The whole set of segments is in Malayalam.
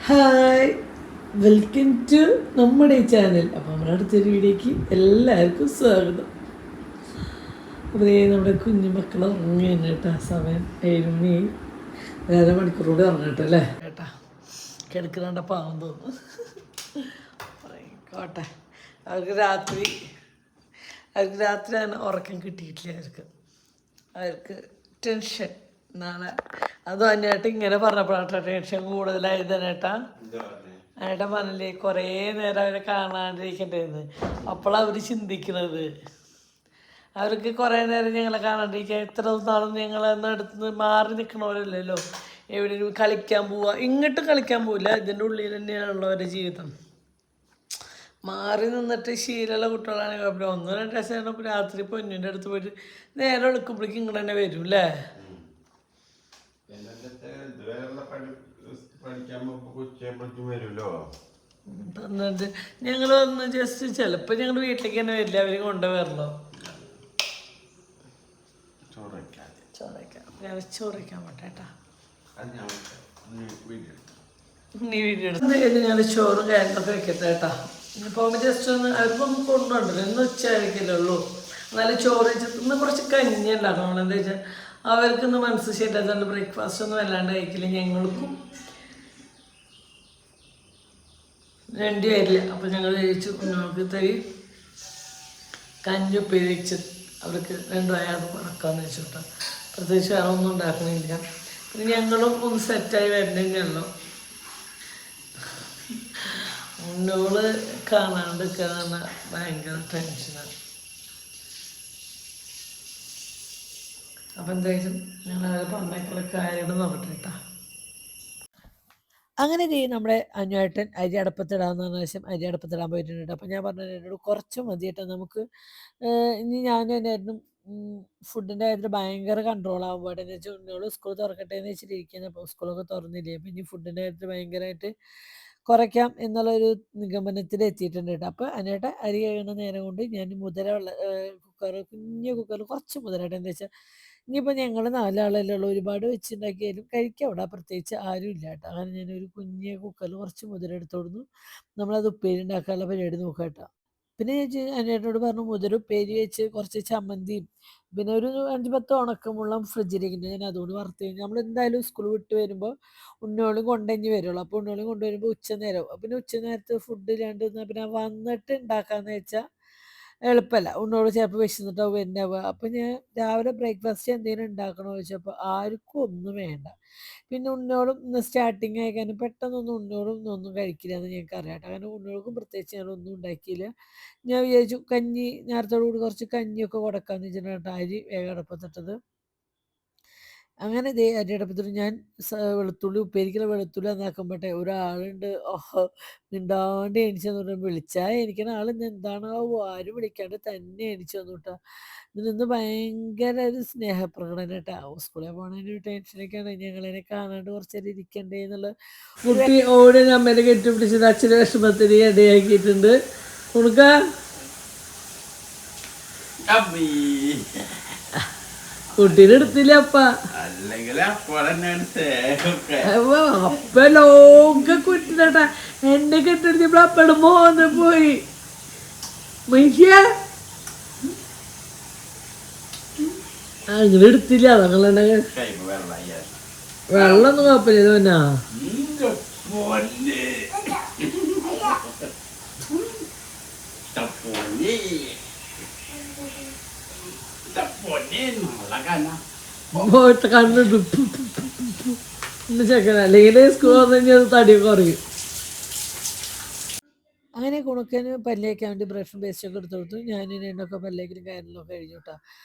ഹായ്, വെൽക്കം ടു നമ്മുടെ ഈ ചാനൽ. അപ്പോൾ നമ്മുടെ അടുത്തൊരു വീഡിയോക്ക് എല്ലാവർക്കും സ്വാഗതം. അപ്പോൾ നമ്മുടെ കുഞ്ഞു മക്കൾ ഉറങ്ങിയാണ് കേട്ടോ. സമയം 7 മണി, 1.5 മണിക്കൂറോടെ ഉറങ്ങട്ടെ അല്ലേ കേട്ടാ. കിടക്കുന്നുണ്ട പാവം തോന്നുന്നു. കോട്ടെ, അവർക്ക് രാത്രി ഉറക്കം കിട്ടിയിട്ടില്ല. അവർക്ക് ടെൻഷൻ നാളെ. അതും അന്നേട്ട് ഇങ്ങനെ പറഞ്ഞപ്പോഴാട്ടോ ടെൻഷൻ കൂടുതലായത് തന്നെട്ടാ. ഏട്ടൻ പറഞ്ഞില്ലേ കുറേ നേരം അവരെ കാണാണ്ടിരിക്കണ്ടേന്ന്. അപ്പോഴവർ ചിന്തിക്കുന്നത്, അവർക്ക് കുറേ നേരം ഞങ്ങളെ കാണാണ്ടിരിക്കാൻ ഇത്ര നാളും ഞങ്ങളെന്ന് അടുത്ത് മാറി നിൽക്കണവരല്ലല്ലോ. എവിടെയും കളിക്കാൻ പോവുക, ഇങ്ങോട്ടും കളിക്കാൻ പോവില്ല, ഇതിൻ്റെ ഉള്ളിൽ തന്നെയാണുള്ള അവരുടെ ജീവിതം. മാറി നിന്നിട്ട് ശീലമുള്ള കുട്ടികളാണെങ്കിൽ കുഴപ്പമില്ല. 1-2 ദിവസം രാത്രി പൊന്നിൻ്റെ അടുത്ത് പോയിട്ട് നേരെ എടുക്കുമ്പോഴേക്കും ഇങ്ങോട്ട് തന്നെ വരും അല്ലേ. എന്നിട്ട് ഞങ്ങൾ ഒന്ന് ജസ്റ്റ് ചിലപ്പോൾ ഞങ്ങൾ വീട്ടിലേക്ക് തന്നെ വരില്ല, അവർ കൊണ്ടുവരണോ ചോറയ്ക്കാൻ പറ്റേട്ടാ. നീ വീഡിയോ എടുത്ത് ഞാൻ ചോറും കാര്യങ്ങളൊക്കെ വെക്കട്ടെ കേട്ടാ. ഇപ്പോൾ ജസ്റ്റ് ഒന്ന് അവർക്കൊന്നും കൊണ്ടുണ്ടല്ലോ, ഇന്ന് ഉച്ചയായിരിക്കില്ലേ ഉള്ളൂ. എന്നാലും ചോറ് വെച്ചിട്ട് ഇന്ന് കുറച്ച് കഞ്ഞി ഉണ്ടാക്കണം. നമ്മളെന്താ വെച്ചാൽ അവർക്കൊന്ന് മനസ്സ് ശരിയായതുകൊണ്ട് ബ്രേക്ക്ഫാസ്റ്റ് ഒന്നും വല്ലാണ്ട് കഴിക്കില്ല. ഞങ്ങൾക്കും വേണ്ടി വരില്ല. അപ്പോൾ ഞങ്ങൾ കഴിച്ചു. ഞങ്ങൾക്ക് തരി കഞ്ഞി ഉപ്പേരി വെച്ച് അവർക്ക് 2 വയാത് മറക്കാമെന്ന് വെച്ചിട്ടാ. പ്രത്യേകിച്ച് വേറെ ഒന്നും ഉണ്ടാക്കണില്ല. പിന്നെ ഞങ്ങളും ഒന്ന് സെറ്റായി വരണമെന്നല്ലോ. ഉണ്ണോള് കാണാണ്ട് കാണാൻ ഭയങ്കര ടെൻഷനാണ്. അപ്പം എന്തായാലും ഞങ്ങൾ പറഞ്ഞേക്കുള്ള കാര്യങ്ങൾ നോക്കട്ടെ കേട്ടോ. അങ്ങനെ നമ്മുടെ അഞ്ഞുവേട്ടൻ അരി അടപ്പത്തിടാമെന്ന് പറഞ്ഞ ശേഷം അരി അടപ്പത്തിടാൻ പോയിട്ടുണ്ട്. അപ്പം ഞാൻ പറഞ്ഞു എന്നോട് കുറച്ച് മതി കേട്ടോ, നമുക്ക് ഇനി ഞാനും എന്നായിരുന്നു ഫുഡിൻ്റെ കാര്യത്തിൽ ഭയങ്കര കൺട്രോൾ ആകുമ്പോൾ എന്ന് വെച്ചാൽ ഉണ്ണോള് സ്കൂൾ തുറക്കട്ടെ എന്ന് വെച്ചിട്ടിരിക്കുന്നത്. അപ്പോൾ സ്കൂളൊക്കെ തുറന്നില്ലേ, അപ്പം ഇനി ഫുഡിൻ്റെ കാര്യത്തിൽ ഭയങ്കരമായിട്ട് കുറയ്ക്കാം എന്നുള്ളൊരു നിഗമനത്തിൽ എത്തിയിട്ടുണ്ട് കേട്ടോ. അപ്പോൾ അതിനായിട്ട് അരി കഴുകുന്ന നേരം കൊണ്ട് ഞാൻ കുഞ്ഞു കുക്കറിൽ കുറച്ച് മുതിരട്ടെ. എന്താ വെച്ചാൽ ഇനിയിപ്പോൾ ഞങ്ങൾ 4 ആളല്ലേ ഉള്ളൂ, ഒരുപാട് വെച്ചുണ്ടാക്കിയാലും കഴിക്കാം. അവിടെ പ്രത്യേകിച്ച് ആരും ഇല്ല കേട്ടോ. അങ്ങനെ ഞാനൊരു കുഞ്ഞ് കുക്കറിൽ കുറച്ച് മുതിര എടുത്തോടുന്നു. നമ്മളത് ഉപ്പേരി ഉണ്ടാക്കാനുള്ള പരിപാടി നോക്കാം കേട്ടോ. പിന്നെ ഞാൻ അനിയനോട് പറഞ്ഞു മുതിര ഉപ്പേരി വെച്ച് കുറച്ച് ചമ്മന്തിയും പിന്നെ ഒരു 5-10 ഉണക്കമുള്ളം ഫ്രിഡ്ജിലേക്ക് ഞാൻ അതുകൊണ്ട് വറുത്ത് കഴിഞ്ഞാൽ നമ്മൾ എന്തായാലും സ്കൂൾ വിട്ട് വരുമ്പോൾ ഉണ്ണോളും കൊണ്ടുതന്നെ വരുള്ളൂ. അപ്പോൾ ഉണ്ണോളും കൊണ്ടുവരുമ്പോൾ ഉച്ചനേരം, പിന്നെ ഉച്ചനേരത്ത് ഫുഡ് ഇല്ലാണ്ട് പിന്നെ വന്നിട്ട് ഉണ്ടാക്കാമെന്ന് വെച്ചാൽ എളുപ്പമല്ല. ഉണ്ണോട് ചിലപ്പോൾ വിശന്നിട്ടാവും വരുന്നുണ്ടാവുക. അപ്പം ഞാൻ രാവിലെ ബ്രേക്ക്ഫാസ്റ്റ് എന്തെങ്കിലും ഉണ്ടാക്കണോ ചോദിച്ചപ്പോൾ ആർക്കും ഒന്നും വേണ്ട. പിന്നെ ഉണ്ണോളും ഇന്ന് സ്റ്റാർട്ടിങ് ആയി കാരണം പെട്ടെന്നൊന്നും ഉണ്ണോളും ഒന്നും കഴിക്കില്ല എന്ന് ഞങ്ങൾക്ക് അറിയാം. അങ്ങനെ ഉണ്ണോൾക്കും പ്രത്യേകിച്ച് ഞാനൊന്നും ഉണ്ടാക്കിയില്ല. ഞാൻ വിചാരിച്ചു കഞ്ഞി നേരത്തോടു കൂടി കുറച്ച് കഞ്ഞിയൊക്കെ കൊടുക്കാമെന്ന് വെച്ചിട്ടാണ് അരി വേഗം അടുപ്പത്തിട്ടത്. അങ്ങനെ ദേ അരിയടപ്പത്തിട്ട് ഞാൻ വെളുത്തുള്ളി ഉപ്പേരിക്കുള്ള വെളുത്തുള്ളി നന്നാക്കുമ്പോട്ടെ ഒരാളുണ്ട്. ഓഹോ, മിണ്ടാണ്ട് എണിച്ചെന്ന് പറഞ്ഞാൽ വിളിച്ചാൽ എണിക്കണ ആൾ ഇന്ന് എന്താണോ ആരും വിളിക്കാണ്ട് തന്നെ എണിച്ചു വന്നു കേട്ടോ. ഇതിന്ന് ഭയങ്കര ഒരു സ്നേഹപ്രകടനം കേട്ടോ. സ്കൂളിൽ പോകണതിൻ്റെ ഒരു ടെൻഷനൊക്കെയാണ്, ഞങ്ങളതിനെ കാണാണ്ട് കുറച്ച് നേരം ഇരിക്കണ്ടേ എന്നുള്ള. കുട്ടി ഓടി അമ്മേനെ കെട്ടിപ്പിടിച്ചത് അച്ഛൻ്റെ വിഷമത്തിന് ഇടയാക്കിയിട്ടുണ്ട്. കൊടുക്ക കുട്ടീനെ എടുത്തില്ല അപ്പ, അപ്പലോക കുട്ടിനട്ടാ എന്നെ കെട്ടിടിച്ചപ്പോൾ അപ്പയുടെ മോന്ന് പോയി. മനുഷ്യ അങ്ങനെ എടുത്തില്ല. അതങ്ങളെ വെള്ളമൊന്നും കുഴപ്പമില്ല. ഇത് പിന്നെ കണ്ണിട്ടു ചെക്കന, അല്ലെങ്കിൽ സ്കൂൾ വന്നു കഴിഞ്ഞാൽ തടിയൊക്കെ കുറയും. അങ്ങനെ കുണുക്കന് പല്ലേക്കാൻ വേണ്ടി ബ്രഷും പേസ്റ്റൊക്കെ എടുത്ത് കൊടുത്തു. ഞാൻ എണ്ണൊക്കെ പല്ലേക്കലും കാര്യങ്ങളൊക്കെ കഴിഞ്ഞു കേട്ടോ.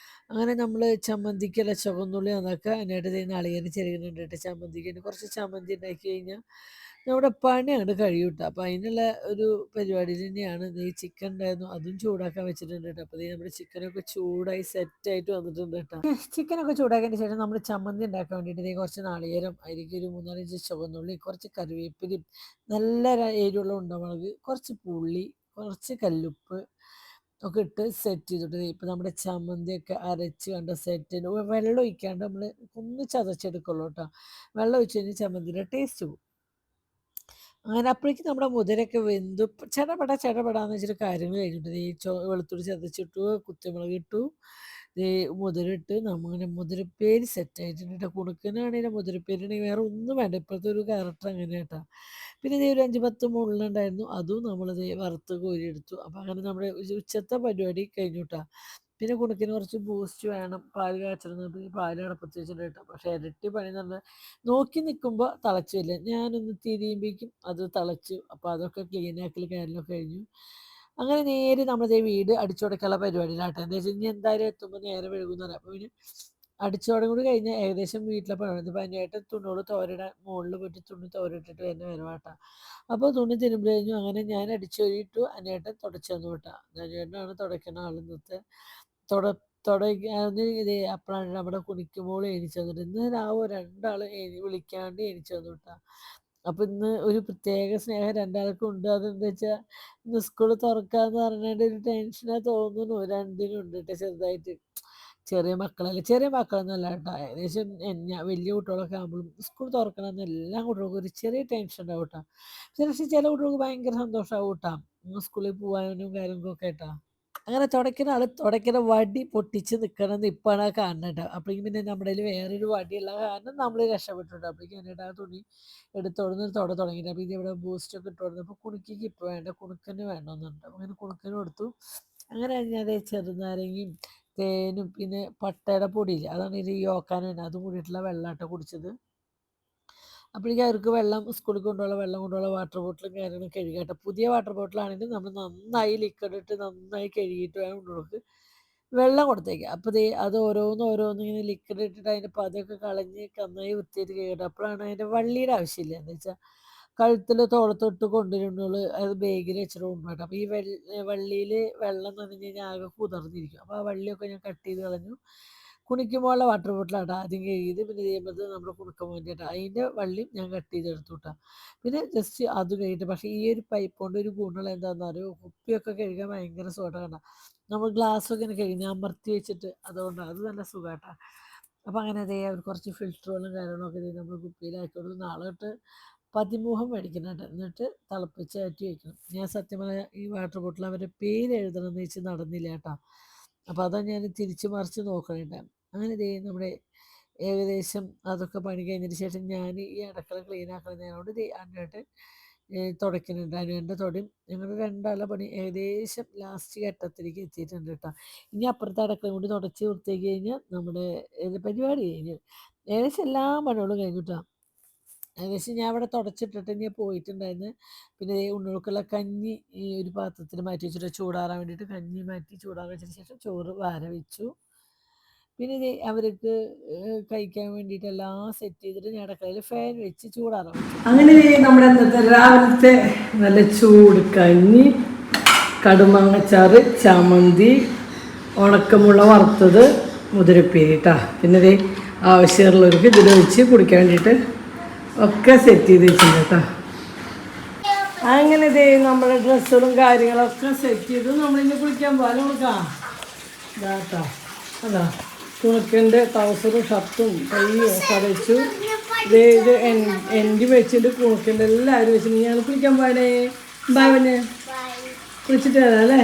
അങ്ങനെ നമ്മൾ ചമ്മന്തിക്കല്ല ചുവന്നുള്ളി നന്നാക്കുക. അതിനായിട്ട് നാളികേരം ചെറുകുന്നുണ്ട് കേട്ടോ. ചമ്മന്തിക്ക് കുറച്ച് ചമ്മന്തി ഉണ്ടാക്കി കഴിഞ്ഞാൽ നമ്മുടെ പണി അങ്ങോട്ട് കഴിയും കേട്ടോ. അപ്പോൾ അതിനുള്ള ഒരു പരിപാടിയിൽ തന്നെയാണ്. ഈ ചിക്കൻ ഉണ്ടായിരുന്നു, അതും ചൂടാക്കാൻ വെച്ചിട്ടുണ്ട് കേട്ടോ. അപ്പോൾ നമ്മുടെ ചിക്കനൊക്കെ ചൂടായി സെറ്റായിട്ട് വന്നിട്ടുണ്ട് കേട്ടോ. ചിക്കനൊക്കെ ചൂടാക്കിയതിന് ശേഷം നമ്മൾ ചമ്മന്തി ഉണ്ടാക്കാൻ വേണ്ടിയിട്ട് കുറച്ച് നാളികേരം, അതിലേക്ക് ഒരു 3-4 ഇഞ്ച് ചുവന്നുള്ളി, കുറച്ച് കറിവേപ്പിലയും, നല്ല എരിവുള്ള ഉണ്ടമുളക്, കുറച്ച് പുളി, കുറച്ച് കല്ലുപ്പ് ഒക്കെ ഇട്ട് സെറ്റ് ചെയ്തിട്ട് ഇപ്പം നമ്മുടെ ചമ്മന്തിയൊക്കെ അരച്ച് കണ്ട സെറ്റ്. വെള്ളം ഒഴിക്കാണ്ട് നമ്മൾ ഒന്ന് ചതച്ചെടുക്കുള്ളൂ കേട്ടോ. വെള്ളം ഒഴിച്ച് കഴിഞ്ഞാൽ ചമ്മന്തിയുടെ ടേസ്റ്റ് പോകും. അങ്ങനെ അപ്പോഴേക്കും നമ്മുടെ മുതിരയൊക്കെ വെന്തു ചടപട ചടപടാന്ന് വെച്ചിട്ട് കാര്യങ്ങൾ കഴിഞ്ഞിട്ട് ഈ വെളുത്തുള്ളി ചതച്ചിട്ടു, കുത്തുമുളക് ഇട്ടു, ഈ മുതിരിട്ട് നമ്മങ്ങനെ മുതിരപ്പേര് സെറ്റായിട്ടുണ്ട് കേട്ടോ. കുണുക്കനാണെങ്കിലും മുതിരപ്പേരുണ്ടെങ്കിൽ വേറെ ഒന്നും വേണ്ട. ഇപ്പോഴത്തെ ഒരു ക്യാരക്ടർ അങ്ങനെ കേട്ടോ. പിന്നെ ദേ ഒരു 5, 10 മുള്ളുണ്ടായിരുന്നു. അതും നമ്മളിത് വറുത്ത് കോരിയെടുത്തു. അപ്പം അങ്ങനെ നമ്മുടെ ഉച്ചത്തെ പരിപാടി കഴിഞ്ഞു ട്ടാ. പിന്നെ കുണുക്കിന് കുറച്ച് ബൂസ്റ്റ് വേണം. പാല് കാച്ചണം എന്ന് പറഞ്ഞ് പാല് അടുപ്പത്ത് വെച്ചിട്ടുണ്ട് കേട്ടോ. പക്ഷേ ഇരട്ടി പണി എന്ന് പറഞ്ഞാൽ നോക്കി നിൽക്കുമ്പോൾ തിളച്ച് വരില്ല. ഞാനൊന്ന് തിരിയുമ്പോഴേക്കും അത് തിളച്ചു. അപ്പോൾ അതൊക്കെ ക്ലീൻ ആക്കൽ കാര്യങ്ങളൊക്കെ കഴിഞ്ഞു. അങ്ങനെ നേരെ നമ്മുടെ വീട് അടിച്ചു തുടക്കാനുള്ള പരിപാടിയിലാട്ടെ. എന്താ വെച്ചാൽ ഇനി എന്തായാലും എത്തുമ്പോൾ നേരെ വൈകുമെന്ന് പറയാം. അപ്പോൾ പിന്നെ അടിച്ചോടും കൂടി കഴിഞ്ഞാൽ ഏകദേശം വീട്ടിലെ പണി. ഇതിപ്പോൾ അനിയേട്ടൻ തുണിയോട് തോരയിടാൻ മുകളിൽ പോയിട്ട് തുണി തോരയിട്ടിട്ട് വരുന്ന വരവാട്ടാ. അപ്പോൾ തുണി തിരുമ്പി കഴിഞ്ഞു. അങ്ങനെ ഞാൻ അടിച്ചുവാരിയിട്ടു. അനിയേട്ടൻ തുടച്ചു തന്നു കേട്ടോ. അനിയേട്ടനാണ് തുടയ്ക്കുന്ന ആൾ ഇന്നത്തെ. തുട തുടയ്ക്കാന് ഇത് അപ്പോഴാണ് നമ്മുടെ കുനിക്കുമോൾ എണീച്ച് വന്നിട്ട് ഇന്ന് രാവ് രണ്ടാൾ വിളിക്കാണ്ട് എണീച്ച് വന്നു കേട്ടോ. അപ്പോൾ ഇന്ന് ഒരു പ്രത്യേക സ്നേഹം രണ്ടാൾക്കും ഉണ്ട്. അതെന്താ വെച്ചാൽ ഇന്ന് സ്കൂൾ തുറക്കാന്ന് പറഞ്ഞിട്ട് ഒരു ടെൻഷനാ തോന്നുന്നു. രണ്ടിനും ഉണ്ട് കേട്ടോ ചെറുതായിട്ട്. ചെറിയ മക്കളല്ലേ, ചെറിയ മക്കളൊന്നുമല്ല കേട്ടോ. ഏകദേശം വലിയ കുട്ടികളൊക്കെ ആകുമ്പോഴും സ്കൂൾ തുറക്കണമെന്ന് എല്ലാ കുട്ടികൾക്കും ഒരു ചെറിയ ടെൻഷൻ ഉണ്ടാവും കേട്ടോ. പക്ഷേ ചില കുട്ടികൾക്ക് ഭയങ്കര സന്തോഷമാവും കേട്ടോ. സ്കൂളിൽ പോകാനും കാര്യങ്ങൾക്കൊക്കെ കേട്ടോ. അങ്ങനെ തുടയ്ക്കുന്ന ആൾ തുടയ്ക്കുന്ന വടി പൊട്ടിച്ച് നിൽക്കണം നിപ്പാണ് ആ കാണുന്നത് കേട്ടോ. അപ്പോഴേക്കും പിന്നെ നമ്മുടെ കയ്യിൽ വേറൊരു വടിയുള്ള കാരണം നമ്മൾ രക്ഷപ്പെട്ടിട്ടുണ്ട്. അപ്പോഴേക്കും എന്നിട്ട് ആ തുണി എടുത്തോടുന്ന് തുടങ്ങിയിട്ട് അപ്പോൾ ഇതിവിടെ ബൂസ്റ്റൊക്കെ ഇട്ട് കൊടുത്തു. അപ്പോൾ കുണുക്കിക്ക് ഇപ്പോൾ വേണ്ട, കുണുക്കന് വേണമെന്നുണ്ട്. അപ്പോൾ അങ്ങനെ കുണുക്കന് കൊടുത്തു. അങ്ങനെ കഴിഞ്ഞാൽ ചെറുനാരങ്ങയും തേനും പിന്നെ പട്ടയുടെ പൊടിയില്ലേ, അതാണ് ഇത് യോക്കാനാണ് അതും കൂടിയിട്ടുള്ള വെള്ളമാട്ടോ കുടിച്ചത്. അപ്പോഴേക്കും അവർക്ക് വെള്ളം സ്കൂളിൽ കൊണ്ടുപോകാനുള്ള വെള്ളം കൊണ്ടുപോകാനുള്ള വാട്ടർ ബോട്ടിലും കാര്യങ്ങളും കഴുകട്ടെ. പുതിയ വാട്ടർ ബോട്ടിലാണെങ്കിൽ നമ്മൾ നന്നായി ലിക്വിഡ് ഇട്ട് നന്നായി കഴുകിയിട്ട് വേണം കുട്ടികൾക്ക് വെള്ളം കൊടുത്തേക്കുക. അപ്പോൾ ദേ അത് ഓരോന്ന് ഇങ്ങനെ ലിക്വിഡ് ഇട്ടിട്ട് അതിൻ്റെ പതയൊക്കെ കളഞ്ഞ് നന്നായി വൃത്തിയായിട്ട് കഴുകട്ടെ. അപ്പോഴാണ് അതിൻ്റെ വള്ളിയുടെ ആവശ്യമില്ല. എന്ന് വെച്ചാൽ കഴുത്തിൽ തോളത്തൊട്ട് കൊണ്ടുവരുന്നുള്ളൂ. അത് ബാഗിൽ വെച്ചിട്ട് കൊണ്ടുപോകട്ടെ. അപ്പോൾ ഈ വള്ളിയിൽ വെള്ളം നനഞ്ഞ് കഴിഞ്ഞാൽ ആകെ കുതിർന്നിരിക്കും. അപ്പോൾ ആ വള്ളിയൊക്കെ ഞാൻ കട്ട് ചെയ്ത് കളഞ്ഞു. കുണിക്കുമ്പോഴുള്ള വാട്ടർ ബോട്ടിലാട്ടോ ആദ്യം കഴുകിയത്. പിന്നെ ചെയ്യുന്നത് നമ്മുടെ കുണുക്കാൻ വേണ്ടിയിട്ട് അതിൻ്റെ വള്ളിയും ഞാൻ കട്ട് ചെയ്തെടുത്തു കേട്ടോ. പിന്നെ ജസ്റ്റ് അത് കഴിഞ്ഞിട്ട് പക്ഷേ ഈ ഒരു പൈപ്പ് കൊണ്ട് ഒരു ഗുണമുള്ള എന്താണെന്ന് അറിയോ, കുപ്പിയൊക്കെ കഴുകാൻ ഭയങ്കര സുഖമാണ്. നമ്മൾ ഗ്ലാസ്സൊക്കെ ഇങ്ങനെ കഴുകി അമർത്തി വെച്ചിട്ട് അതുകൊണ്ടാണ് അത് നല്ല സുഖമാട്ടോ. അപ്പോൾ അങ്ങനെ അതേ അവർ കുറച്ച് ഫിൽറ്ററുകളും കാര്യങ്ങളൊക്കെ നമ്മൾ കുപ്പിയിലാക്കി കൊടുത്തു. നാളെ തൊട്ട് പതിമൂഹം മേടിക്കണം കേട്ടോ. എന്നിട്ട് തിളപ്പിച്ച് ആറ്റി വയ്ക്കണം. ഞാൻ സത്യം പറഞ്ഞാൽ ഈ വാട്ടർ ബോട്ടിൽ അവരുടെ പേര് എഴുതണം എന്ന് വെച്ച് നടന്നില്ല കേട്ടോ. അപ്പോൾ അതാണ് ഞാൻ തിരിച്ച് മറിച്ച് നോക്കണേട്ടോ. അങ്ങനെ ദേ നമ്മുടെ ഏകദേശം അതൊക്കെ പണി കഴിഞ്ഞതിന് ശേഷം ഞാൻ ഈ അടുക്കള ക്ലീൻ ആക്കുന്നതിനോട് ദേ അനുവേട്ടൻ തുടയ്ക്കുന്നുണ്ട്. അനുവേട്ടൻ്റെ തുടയും ഞങ്ങൾ രണ്ടാളുടെ പണി ഏകദേശം ലാസ്റ്റ് ഘട്ടത്തിലേക്ക് എത്തിയിട്ടുണ്ട് കേട്ടോ. ഇനി അപ്പുറത്തെ അടുക്കള കൂടി തുടച്ച് വൃത്തിയാക്കി കഴിഞ്ഞാൽ നമ്മുടെ പരിപാടി കഴിഞ്ഞു. ഏകദേശം എല്ലാ പണികളും കഴിഞ്ഞു കേട്ടോ. ഏകദേശം ഞാൻ അവിടെ തുടച്ചിട്ടിട്ട് ഞാൻ പോയിട്ടുണ്ടായിരുന്നു. പിന്നെ ദേ ഉണ്ണുകൾക്കുള്ള കഞ്ഞി ഈ ഒരു പാത്രത്തിൽ മാറ്റി വെച്ചിട്ട് ചൂടാറാൻ വേണ്ടിയിട്ട് കഞ്ഞി മാറ്റി ചൂടാറാൻ വെച്ചതിന് ശേഷം ചോറ് വാര വെച്ചു. പിന്നെ ദേ അവർക്ക് കഴിക്കാൻ വേണ്ടിയിട്ട് എല്ലാം സെറ്റ് ചെയ്തിട്ട് ഞാൻ അടുക്കളയിൽ ഫാൻ വെച്ച് ചൂടാറാൻ വെച്ചു. അങ്ങനെ നമ്മുടെ ഇന്നത്തെ രാവിലത്തെ നല്ല ചൂട് കഞ്ഞി, കടുമാങ്ങച്ചാറ്, ചമ്മന്തി, ഉണക്കമുള്ള വറുത്തത്, മുതിരപ്പേരി കേട്ടോ. പിന്നെ ദേ ആവശ്യമുള്ളവർക്ക് ഇതിൽ വെച്ച് കുടിക്കാൻ വേണ്ടിയിട്ട് ഒക്കെ സെറ്റ് ചെയ്ത് വെച്ചിട്ടുണ്ട് കേട്ടോ. അങ്ങനെ ദേ നമ്മുടെ ഡ്രസ്സുകളും കാര്യങ്ങളൊക്കെ സെറ്റ് ചെയ്തു. നമ്മളിന്ന് കുളിക്കാൻ പോകാൻ കൊടുക്കാം ഇതാട്ടോ. അതാ തുണക്കൻ്റെ ട്രൗസറും ഷർട്ടും കൈയും ഒക്കെ വെച്ചു. ഇത് എൻ്റെ വെച്ചിട്ട് കുണുക്കൻ്റെ എല്ലാവരും വെച്ചിട്ട് ഞാൻ കുളിക്കാൻ പോയാലേ ബാവന് കുളിച്ചിട്ട് വരാം അല്ലേ.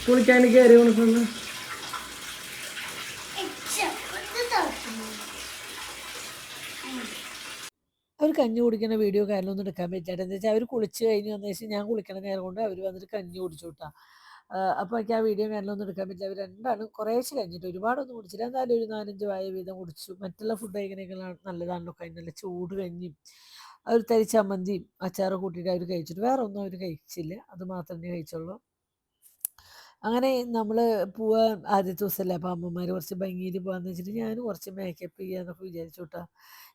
കുളിക്കാൻ കയറി കുണുക്കുന്നു. അവർ കഞ്ഞി കുടിക്കുന്ന വീഡിയോ കാര്യമൊന്നും എടുക്കാൻ പറ്റില്ല. എന്താ വെച്ചാൽ അവർ കുളിച്ച് കഴിഞ്ഞ് വന്ന ശേഷം ഞാൻ കുളിക്കണ നേരം കൊണ്ട് അവർ വന്നിട്ട് കഞ്ഞി കുടിച്ചു വിട്ടാ. അപ്പോൾ എനിക്ക് ആ വീഡിയോ കാര്യമൊന്നും എടുക്കാൻ പറ്റില്ല. അവർ രണ്ടാളും കുറേശ്ശെ കഴിഞ്ഞിട്ട് ഒരുപാടൊന്നും കുടിച്ചില്ല. എന്തായാലും ഒരു 4-5 വായ വീതം കുടിച്ചു. മറ്റുള്ള ഫുഡ് കഴിക്കണേക്കാൾ നല്ലതാണല്ലോ കഞ്ഞി. നല്ല ചൂട് കഞ്ഞിയും അവർ തരി ചമ്മന്തിയും അച്ചാറ് കൂട്ടിയിട്ട് അവർ കഴിച്ചിട്ട് വേറെ ഒന്നും അവർ കഴിച്ചില്ല. അത് മാത്രമേ കഴിച്ചുള്ളൂ. അങ്ങനെ നമ്മൾ പോവാൻ ആദ്യത്തെ ദിവസമല്ലേ. അപ്പോൾ അമ്മമാർ കുറച്ച് ഭംഗിയിൽ പോകാമെന്ന് വെച്ചിട്ട് ഞാനും കുറച്ച് മേക്കപ്പ് ചെയ്യാന്നൊക്കെ വിചാരിച്ചു കേട്ടോ.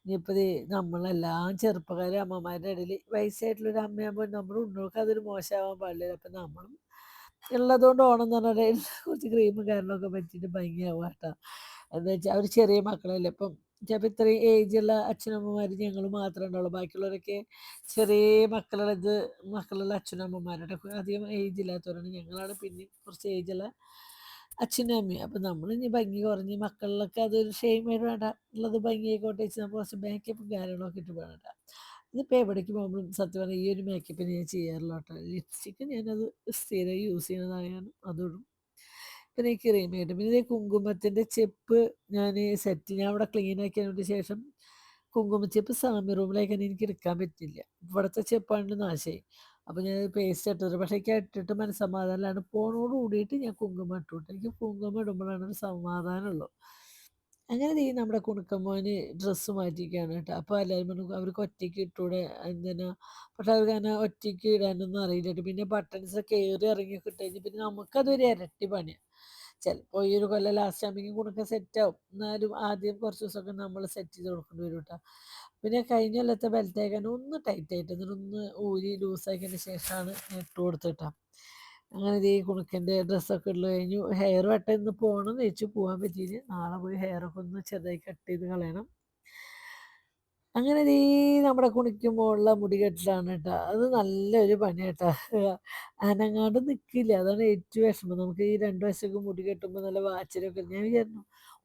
ഇനിയിപ്പോൾ ഇത് നമ്മളെല്ലാം ചെറുപ്പക്കാർ അമ്മമാരുടെ ഇടയിൽ വയസ്സായിട്ടുള്ളൊരു അമ്മയാകുമ്പോൾ നമ്മൾ ഉണ്ണോൾക്ക് അതൊരു മോശമാവാൻ പാടില്ല. അപ്പം നമ്മളും ഉള്ളതുകൊണ്ട് ഓണം എന്ന് പറഞ്ഞാൽ കുറച്ച് ക്രീമും കാര്യങ്ങളൊക്കെ പറ്റിയിട്ട് ഭംഗിയാവുക കേട്ടോ. എന്താ വെച്ചാൽ അവർ ചെറിയ മക്കളല്ലേ. ഇപ്പം ചിലപ്പോൾ ഇത്രയും ഏജുള്ള അച്ഛനമ്മമാർ ഞങ്ങൾ മാത്രമേ ഉണ്ടാവുള്ളൂ. ബാക്കിയുള്ളവരൊക്കെ ചെറിയ മക്കളുള്ള അച്ഛനമ്മമാരുടെ അധികം ഏജ് ഇല്ലാത്തവരാണ്. ഞങ്ങളാണ് പിന്നെയും കുറച്ച് ഏജുള്ള അച്ഛനും അമ്മയും. അപ്പം നമ്മളിനി ഭംഗി കുറഞ്ഞ് മക്കളിലൊക്കെ അതൊരു ഷെയിം ആയിട്ട് വേണ്ട, ഉള്ളത് ഭംഗിയായിക്കോട്ടെ വെച്ച് നമ്മൾ കുറച്ച് മേക്കപ്പും കാര്യങ്ങളൊക്കെ ഇട്ട് വേണ്ട. ഇതിപ്പോൾ എവിടേക്ക് പോകുമ്പോഴും സത്യം പറഞ്ഞാൽ ഈ ഒരു മേക്കപ്പ് ഞാൻ ചെയ്യാറില്ല കേട്ടോ. ലിപ്സ്റ്റിക്ക് ഞാനത് സ്ഥിരം യൂസ് ചെയ്യുന്നതാണ്, അതിടും. പിന്നെ ഈ ക്രീം ഇടും. പിന്നെ ഈ കുങ്കുമത്തിൻ്റെ ചെപ്പ് ഞാൻ ഞാൻ അവിടെ ക്ലീൻ ആക്കിയതിന് ശേഷം കുങ്കുമച്ചെപ്പ് സാമി റൂമിലേക്കാണ് എനിക്ക് എടുക്കാൻ പറ്റില്ല. ഇവിടുത്തെ ചെപ്പാണ്ട് നാശമായി. അപ്പോൾ ഞാൻ പേസ്റ്റ് ഇട്ടത്, പക്ഷേ എനിക്ക് ഇട്ടിട്ട് മനസ്സമാധാനമാണ്. പോണോട് കൂടിയിട്ട് ഞാൻ കുങ്കുമം ഇട്ടു. എനിക്ക് കുങ്കുമം ഇടുമ്പോഴാണ് ഒരു സമാധാനമുള്ളൂ. അങ്ങനെ നമ്മുടെ കുണുക്കമ്മോന് ഡ്രസ്സ് മാറ്റിയിരിക്കുകയാണ് കേട്ടോ. അപ്പോൾ എല്ലാവരും പറഞ്ഞു അവർക്ക് ഒറ്റയ്ക്ക് ഇട്ടൂടെ എന്തിനാ, പക്ഷെ അവർക്ക് അങ്ങനെ ഒറ്റയ്ക്ക് ഇടാനൊന്നും അറിയില്ല കേട്ടോ. പിന്നെ ബട്ടൺസ് കയറി ഇറങ്ങി കിട്ടുകഴിഞ്ഞ് പിന്നെ നമുക്കതൊരു ഇരട്ടി പണിയാണ്. ചിലപ്പോൾ ഈ ഒരു കൊല്ലം ലാസ്റ്റ് ആകുമ്പോഴേക്കും കുണുക്ക സെറ്റാവും. എന്നാലും ആദ്യം കുറച്ച് ദിവസമൊക്കെ നമ്മൾ സെറ്റ് ചെയ്ത് കൊടുക്കേണ്ടി വരും കേട്ടോ. പിന്നെ കഴിഞ്ഞ കൊല്ലത്തെ ബെൽറ്റ് ആക്കാൻ ഒന്ന് ടൈറ്റ് ആയിട്ട് എന്നിട്ടൊന്ന് ഊരി ലൂസാക്കിയതിന് ശേഷമാണ് ഇട്ട് കൊടുത്തിട്ടാ. അങ്ങനെ ഈ കുണുക്കൻ്റെ ഡ്രസ്സൊക്കെ ഇട്ട് കഴിഞ്ഞു. ഹെയർ വെട്ടാൻ ഇന്ന് പോകണം എന്ന് വെച്ചു, പോകാൻ പറ്റിയില്ല. നാളെ പോയി ഹെയറൊക്കെ ഒന്ന് ചെറുതായി കട്ട് ചെയ്ത് കളയണം. അങ്ങനെ നമ്മുടെ കുണിക്കുമ്പോഴുള്ള മുടി കെട്ടലാണ് കേട്ടോ. അത് നല്ലൊരു പണി കേട്ടോ. അനങ്ങാണ്ട് നിൽക്കില്ല, അതാണ് ഏറ്റവും വിഷമം. നമുക്ക് ഈ 2 വശമൊക്കെ മുടി കെട്ടുമ്പോൾ നല്ല വാച്ചിലൊക്കെ ഞാൻ വിചാരിച്ചു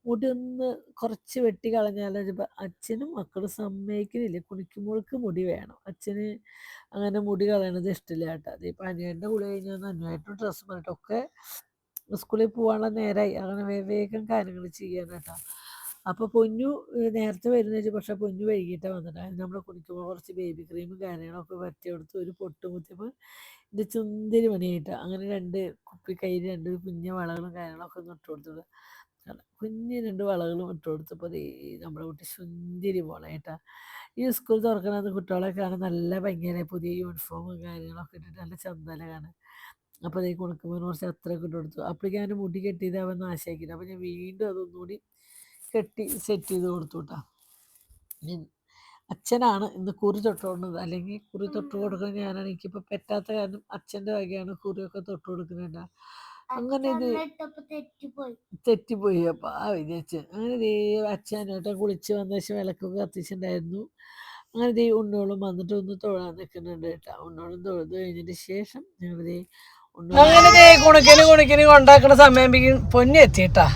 മുടി ഒന്ന് കുറച്ച് വെട്ടി കളഞ്ഞാൽ അച്ഛനും മക്കളും സമ്മതിക്കുന്നില്ല. കുണിക്കുമ്പോൾക്ക് മുടി വേണം. അച്ഛന് അങ്ങനെ മുടി കളയണത് ഇഷ്ടമില്ല കേട്ടോ. അതിപ്പോൾ അനിയൻ്റെ കൂടെ കഴിഞ്ഞാൽ അനിയായിട്ടും ഡ്രസ്സ് പറഞ്ഞിട്ടൊക്കെ സ്കൂളിൽ പോകാനുള്ള നേരമായി. അങ്ങനെ വേഗം കാര്യങ്ങൾ ചെയ്യാൻ കേട്ടോ. അപ്പോൾ പൊന്നു നേരത്തെ വരുന്ന വെച്ചാൽ, പക്ഷേ പൊന്നു വൈകിട്ടാണ് വന്നിട്ട്. അതിന് നമ്മൾ കുടിക്കുമ്പോൾ കുറച്ച് ബേബി ക്രീമും കാര്യങ്ങളൊക്കെ വരട്ടി കൊടുത്ത് ഒരു പൊട്ട് കുത്തിയപ്പോൾ ഇത് ചുന്തിരി പണിയായിട്ടാണ്. അങ്ങനെ 2 കുപ്പി കയ്യിൽ 2 കുഞ്ഞ വളകളും കാര്യങ്ങളൊക്കെ ഒന്ന് ഇട്ട് കൊടുത്തത്. കുഞ്ഞ് 2 വളകളും ഇട്ട് കൊടുത്തപ്പോൾ നമ്മുടെ കുട്ടി സുന്ദരി പോളായിട്ടാണ്. ഈ സ്കൂൾ തുറക്കണത് കുട്ടികളെ കാണാൻ നല്ല ഭംഗിയാണ്. പുതിയ യൂണിഫോമും കാര്യങ്ങളൊക്കെ ഇട്ടിട്ട് നല്ല ചന്തല കാണാൻ. അപ്പോൾ കുണുക്കുമ്പോൾ കുറച്ച് അത്രയൊക്കെ ഇട്ട് കൊടുത്തു. അപ്പോഴേക്കും അവൻ്റെ മുടി കെട്ടിയത് അവൻ നാശാക്കിയിട്ട്. അപ്പോൾ ഞാൻ വീണ്ടും അതൊന്നുകൂടി കെട്ടി സെറ്റ് ചെയ്ത് കൊടുത്തു കേട്ടോ. അച്ഛനാണ് ഇന്ന് കുറി തൊട്ടുകൊണ്ടത്, അല്ലെങ്കിൽ കുറി തൊട്ട് കൊടുക്കുന്നത് ഞാനാണ്. എനിക്കിപ്പോൾ പറ്റാത്ത കാരണം അച്ഛൻ്റെ വകയാണ് കുറിയൊക്കെ തൊട്ട് കൊടുക്കുന്നുണ്ട്. അങ്ങനെ ഇത് തെറ്റിപ്പോയി. അപ്പം വിചാരിച്ച് അങ്ങനെ അച്ഛനായിട്ട് കുളിച്ച് വന്ന ശേഷം വിളക്കൊക്കെ കത്തിച്ചിട്ടുണ്ടായിരുന്നു. അങ്ങനെ ഉണ്ണോളും വന്നിട്ട് ഒന്ന് തൊഴാൻ നിൽക്കുന്നുണ്ട് കേട്ടോ. ഉണ്ണോളും തൊഴുത് കഴിഞ്ഞതിന് ശേഷം ഞങ്ങൾ അങ്ങനെ കുണിക്കന് കൊണ്ടാക്കുന്ന സമയം പൊന്നി എത്തിട്ടാ.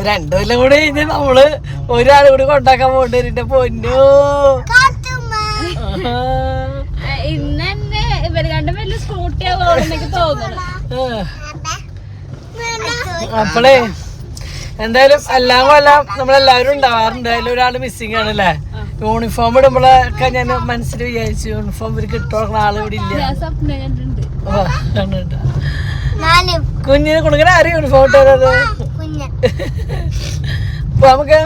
2 കൊല്ലം കൂടി കഴിഞ്ഞ് നമ്മള് ഒരാൾ കൂടി കൊണ്ടാക്കാൻ പോകേണ്ടി പൊന്നു. അപ്പളേ എന്തായാലും എല്ലാം കൊല്ലം നമ്മളെല്ലാവരും ഉണ്ടാവാറുണ്ട്. അതിൽ ഒരാൾ മിസ്സിങ് ആണല്ലേ. യൂണിഫോം ഇടുമ്പോഴൊക്കെ ഞാൻ മനസ്സിൽ വിചാരിച്ചു യൂണിഫോം ഇവർക്ക് ഇട്ട് കൊടുക്കുന്ന ആൾ ഇവിടെ ഇല്ല. കുഞ്ഞിനെ കൊടുക്കണ ആരും യൂണിഫോം ഇട്ടത് നമുക്ക്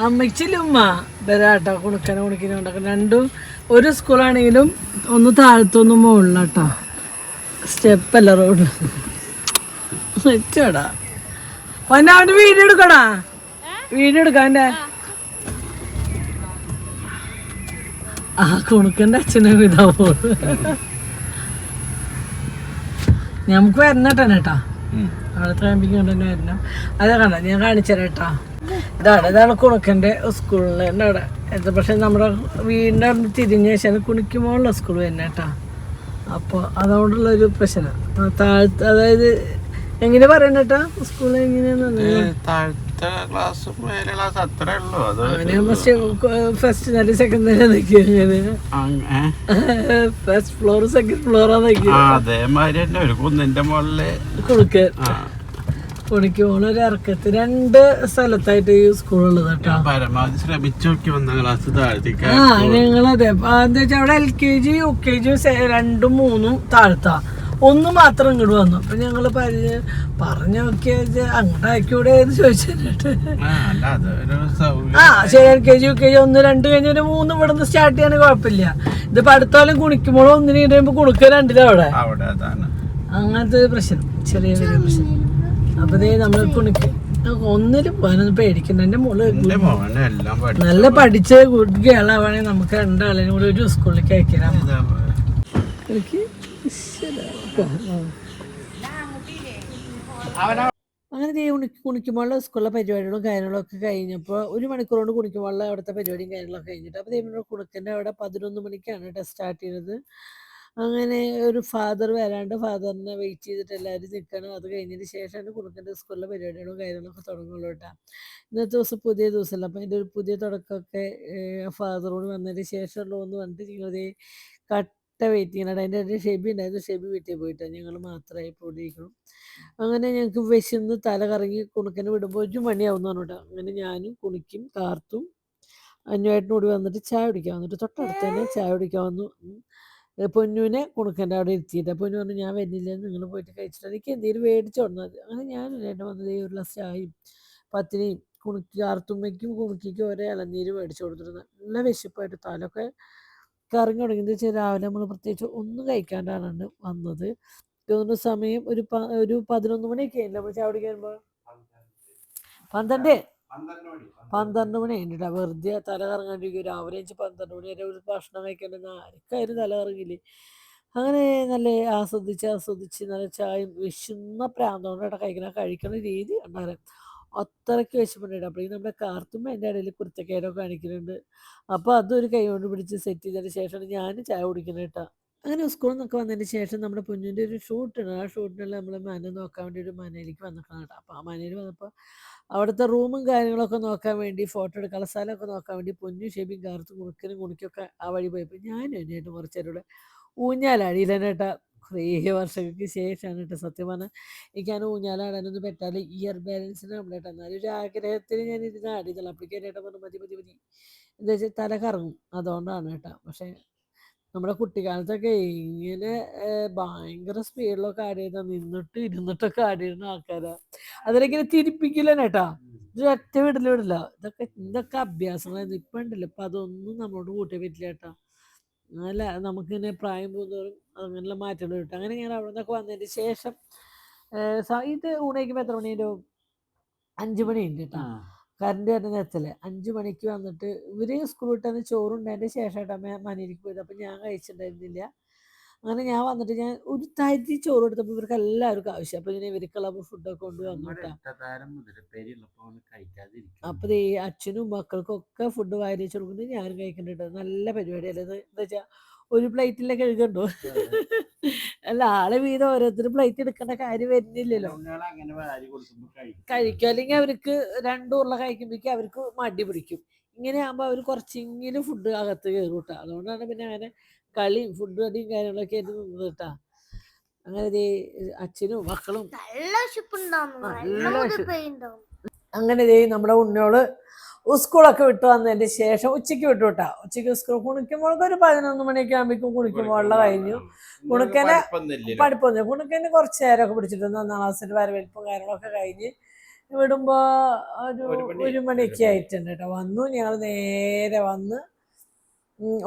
അമ്മച്ചില്ലുമ്മ വരാട്ടോ. കുണിക്കനെ രണ്ടും ഒരു സ്കൂളാണെങ്കിലും ഒന്ന് താഴത്തൊന്നും മുകളിലാട്ടോ. സ്റ്റെപ്പല്ല റോഡ് വെച്ചോടാ. അവൻ്റെ വീഡിയോ എടുക്കടാ, വീഡിയോ എടുക്കാൻ്റെ. കുണുക്കൻ്റെ അച്ഛനും ഇതാവോ. നമുക്ക് വരണട്ടോ കേട്ടാ. അവിടെ ക്യാമ്പിങ് തന്നെ വരണം. അതാ കണ്ട ഞാൻ കാണിച്ചുതരാം കേട്ടാ. ഇതാണ് കുണുക്കൻ്റെ സ്കൂളിൽ തന്നെ അവിടെ. പക്ഷെ നമ്മുടെ വീടിൻ്റെ അവിടെ തിരിഞ്ഞ ശേഷം കുണിക്കുമ്പോഴുള്ള സ്കൂൾ തന്നെ കേട്ടാ. അപ്പോൾ അതുകൊണ്ടുള്ളൊരു പ്രശ്നം താഴത്ത്, അതായത് എങ്ങനെ പറയണേട്ടാ സ്കൂളിൽ എങ്ങനെയാന്ന് first second first floor second ഫ്ലോറാ കൊടുക്കാൻ. കുണിക്കുമ്പോൾ ഒരു ഇറക്കത്ത് 2 സ്ഥലത്തായിട്ട് ഈ സ്കൂളുള്ളത് കേട്ടോ. ഞങ്ങളതെ എന്താ വെച്ചാൽ അവിടെ LKG UKG 2ഉം 3ഉം താഴ്ത്താ, 1 മാത്രം ഇങ്ങോട്ട് വന്നു. അപ്പൊ ഞങ്ങള് പറഞ്ഞു നോക്കിയ അങ്ങോട്ട് ആക്കിയൂടെ എന്ന് ചോദിച്ചിട്ട് ശരി. LKG UKG 1 2 കഴിഞ്ഞ 3 ഇവിടെ നിന്ന് സ്റ്റാർട്ട് ചെയ്യാൻ കുഴപ്പമില്ല. ഇതിപ്പോ അടുത്താലും കുണിക്കുമ്പോൾ 1 കഴിയുമ്പോ കുണുക്ക 2 അവിടെ. അങ്ങനത്തെ പ്രശ്നം, ചെറിയ പ്രശ്നം. അപ്പൊ നമ്മള് കുണിക്ക് 1 പോകാനൊന്നും പേടിക്കണ്ട. എന്റെ മോള് നല്ല പഠിച്ച ഗുഡ് ഗേളാവാണെങ്കിൽ നമുക്ക് 2 ആളെയും കൂടി ഒരു സ്കൂളിലേക്ക് അയക്കാം. അങ്ങനെ കുണിക്കുമ്പോൾ സ്കൂളിലെ പരിപാടികളും കാര്യങ്ങളും ഒക്കെ കഴിഞ്ഞപ്പോൾ 1 മണിക്കൂർ കൊണ്ട് കുണിക്കുമ്പോൾ അവിടുത്തെ പരിപാടിയും കാര്യങ്ങളൊക്കെ കഴിഞ്ഞിട്ട് അപ്പോൾ കുണുക്കൻ്റെ അവിടെ 11 മണിക്കാണ് കേട്ടോ സ്റ്റാർട്ട് ചെയ്യുന്നത്. അങ്ങനെ ഒരു ഫാദർ വരാണ്ട് ഫാദറിനെ വെയിറ്റ് ചെയ്തിട്ട് എല്ലാവരും നിൽക്കണം. അത് കഴിഞ്ഞതിന് ശേഷമാണ് കുറുക്കൻ്റെ സ്കൂളിലെ പരിപാടികളും കാര്യങ്ങളൊക്കെ തുടങ്ങുള്ളൂ കേട്ടോ. ഇന്നത്തെ ദിവസം പുതിയ ദിവസമല്ല, അപ്പോൾ അതിൻ്റെ ഒരു പുതിയ തുടക്കമൊക്കെ ഫാദറോട് വന്നതിന് ശേഷമുള്ളൂ എന്ന് പറഞ്ഞിട്ട് ഞങ്ങളതേ കട്ട വെയിറ്റിംഗ് ആണ്. അതിൻ്റെ ഇടയിൽ ഷെബി ഉണ്ടായിരുന്നു, ഷെബി വീട്ടിൽ പോയിട്ടാണ്, ഞങ്ങൾ മാത്രമായി ഇപ്പോൾ ഇരിക്കണം. അങ്ങനെ ഞങ്ങൾക്ക് വിശന്ന് തല കറങ്ങി കുണുക്കനെ വിടുമ്പോൾ 1 മണിയാവുന്നു കേട്ടോ. അങ്ങനെ ഞാനും കുണിക്കും കാർത്തും അന്വേട്ടനും കൂടി വന്നിട്ട് ചായ കുടിക്കാൻ വന്നിട്ട് തൊട്ടടുത്ത് തന്നെ ചായ കുടിക്കാൻ വന്നു. പൊന്നുവിനെ കുണുക്കൻ്റെ അവിടെ ഇരുത്തിയിട്ട് പൊന്നു പറഞ്ഞു ഞാൻ വരുന്നില്ല, നിങ്ങൾ പോയിട്ട് കഴിച്ചിട്ട് എനിക്ക് എന്തെങ്കിലും മേടിച്ചു കൊണ്ടത്. അങ്ങനെ ഞാൻ എൻ്റെ വന്നത് ഒരു ഗ്ലാസ് ചായയും പത്തിരിയും കാർത്തുമ്മയ്ക്കും കുണുക്കിക്കും ഒരേ ഇളനീര് മേടിച്ചു കൊടുത്തിട്ട് നല്ല വിശപ്പായിട്ട് തലൊക്കെ കറങ്ങി തുടങ്ങിയെന്ന് വെച്ചാൽ രാവിലെ നമ്മൾ പ്രത്യേകിച്ച് ഒന്നും കഴിക്കാണ്ടാണ് വന്നത്. തോന്നുന്ന സമയം ഒരു 11 മണിയൊക്കെ ആയില്ല നമ്മൾ ചായ കുടിക്കാൻ വരുമ്പോൾ. 12 മണി കഴിഞ്ഞിട്ടാ. വെറുതെ തല കറങ്ങാണ്ടിരിക്കും. രാവിലെ 12 മണി വരെ ഒരു ഭക്ഷണം കഴിക്കേണ്ടെന്ന് ആർക്കായാലും തല കറങ്ങില്ലേ. അങ്ങനെ നല്ല ആസ്വദിച്ച് നല്ല ചായയും വിശുന്ന പ്രാന്തോണ്ടായിട്ട് കഴിക്കണ രീതി ഉണ്ടാകാൻ അത്രയ്ക്ക് വിശപ്പുണ്ടായിട്ട്. അപ്പോഴേക്കും നമ്മുടെ കാർത്തുമ്മ എൻ്റെ ഇടയിൽ കുരുത്തക്കേടൊക്കെ കാണിക്കുന്നുണ്ട്. അപ്പോൾ അതൊരു കൈ കൊണ്ട് പിടിച്ച് സെറ്റ് ചെയ്തതിന് ശേഷമാണ് ഞാൻ ചായ കുടിക്കുന്നത് കേട്ടോ. അങ്ങനെ സ്കൂളിൽ നിന്നൊക്കെ വന്നതിന് ശേഷം നമ്മുടെ കുഞ്ഞിൻ്റെ ഒരു ഷൂട്ടുണ്ട്. ആ ഷൂട്ടിനുള്ള നമ്മൾ മന നോക്കാൻ വേണ്ടി ഒരു മനയിലേക്ക് വന്നിട്ടാണ് കേട്ടോ. അപ്പോൾ ആ മനയിൽ വന്നപ്പോൾ അവിടുത്തെ റൂമും കാര്യങ്ങളൊക്കെ നോക്കാൻ വേണ്ടി ഫോട്ടോ എടുക്കാനുള്ള സ്ഥലമൊക്കെ നോക്കാൻ വേണ്ടി പൊന്നും ഷെബിയും കാർത്തും കുണിക്കൊക്കെ ആ വഴി പോയപ്പോൾ ഞാനും എന്നെയായിട്ട് കുറച്ച് നേരം കൂടെ ഊഞ്ഞാലാടിയില്ല കേട്ടോ. കുറേ വർഷങ്ങൾക്ക് ശേഷമാണ് കേട്ടോ സത്യം പറഞ്ഞാൽ എനിക്കങ്ങനെ ഊഞ്ഞാലാടാനൊന്നും പറ്റാതെ ഇയർ ബാലൻസിന് കംപ്ലീറ്റ്. എന്നാലും ഒരു ആഗ്രഹത്തിന് ഞാൻ ഇതിന് ആടിയതല്ല. അപ്പോഴേക്കും ഏട്ടൻ പറഞ്ഞു മതി മതി മതി എന്താ വെച്ചാൽ തല കറങ്ങും, അതുകൊണ്ടാണ് കേട്ടോ. പക്ഷേ നമ്മുടെ കുട്ടിക്കാലത്തൊക്കെ ഇങ്ങനെ ഭയങ്കര സ്പീഡിലൊക്കെ ആടിയിരുന്ന നിന്നിട്ട് ഇരുന്നിട്ടൊക്കെ ആടിയിരുന്ന ആൾക്കാരാ. അതിലിങ്ങനെ തിരിപ്പിക്കില്ല കേട്ടാ. ഇത് ഒറ്റ വിടില്ല. ഇതൊക്കെ അഭ്യാസങ്ങളായിരുന്നു. ഇപ്പം ഉണ്ടല്ലോ ഇപ്പം അതൊന്നും നമ്മളോട് കൂട്ടിയ പറ്റില്ല കേട്ടാ. അല്ല നമുക്കിങ്ങനെ പ്രായം പോകുന്നതോറും അങ്ങനെയുള്ള മാറ്റങ്ങൾ കിട്ടും. അങ്ങനെ ഞാൻ അവിടെ നിന്നൊക്കെ വന്നതിന് ശേഷം ഇത് ഊണയ്ക്കുമ്പോൾ എത്ര മണിയൊരു 5 മണിയുണ്ട് കേട്ടോ. കറണ്ട് വരുന്ന നേരത്തല്ലേ 5 മണിക്ക് വന്നിട്ട് ഇവർ സ്കൂൾ വിട്ടന്ന് ചോറുണ്ടതിൻ്റെ ശേഷമായിട്ടാണ് മനയിലേക്ക് പോയത്. അപ്പം ഞാൻ കഴിച്ചിട്ടുണ്ടായിരുന്നില്ല. അങ്ങനെ ഞാൻ വന്നിട്ട് ഞാൻ ഒരു തരി ചോറ് എടുത്തപ്പോൾ ഇവർക്ക് എല്ലാവർക്കും ആവശ്യം. അപ്പോൾ ഇങ്ങനെ ഇവർക്കുള്ള ഫുഡൊക്കെ കൊണ്ടുവന്നു കേട്ടോ. അപ്പോൾ ഈ അച്ഛനും മക്കൾക്കൊക്കെ ഫുഡ് വാരി വെച്ച് കൊടുക്കുന്നത് ഞാനും കഴിക്കുന്നുണ്ട്. നല്ല പരിപാടിയല്ലേ ഇത്. എന്താ വെച്ചാൽ ഒരു പ്ലേറ്റിലൊക്കെ കഴുകണ്ടോ. അല്ല ആളെ വീതം ഓരോരുത്തരും പ്ലേറ്റ് എടുക്കേണ്ട കാര്യം വരുന്നില്ലല്ലോ. കഴിക്കും. അല്ലെങ്കിൽ അവർക്ക് 2 ഉരുള കഴിക്കുമ്പോഴേക്കും അവർക്ക് മടി പിടിക്കും. ഇങ്ങനെ ആകുമ്പോൾ അവർ കുറച്ചെങ്കിലും ഫുഡ് അകത്ത് കയറും കേട്ടോ. അതുകൊണ്ടാണ് പിന്നെ അങ്ങനെ കളിയും ഫുഡ് അടിയും കാര്യങ്ങളൊക്കെ ആയിട്ട് നിന്നത് കേട്ടോ. അങ്ങനെ അച്ഛനും മക്കളും അങ്ങനെ നമ്മുടെ ഉണ്ണോള് സ്കൂളൊക്കെ വിട്ട് വന്നതിന് ശേഷം ഉച്ചയ്ക്ക് വിട്ടു കേട്ടോ. ഉച്ചയ്ക്ക് സ്കൂൾ കുണിക്കുമ്പോഴൊക്കെ ഒരു 11 മണിയൊക്കെ ആകുമ്പോഴേക്കും കുണിക്കുമ്പോഴുള്ള കഴിഞ്ഞു. കുണുക്കനെ പഠിപ്പൊന്നും കുണുക്കനെ കുറച്ച് നേരമൊക്കെ പിടിച്ചിട്ട് 1 ക്ലാസ്സിൽ വരവേൽപ്പും കാര്യങ്ങളൊക്കെ കഴിഞ്ഞ് വിടുമ്പോൾ ഒരു 1 മണിയൊക്കെ ആയിട്ടുണ്ട് കേട്ടോ. വന്നു ഞങ്ങൾ നേരെ വന്ന്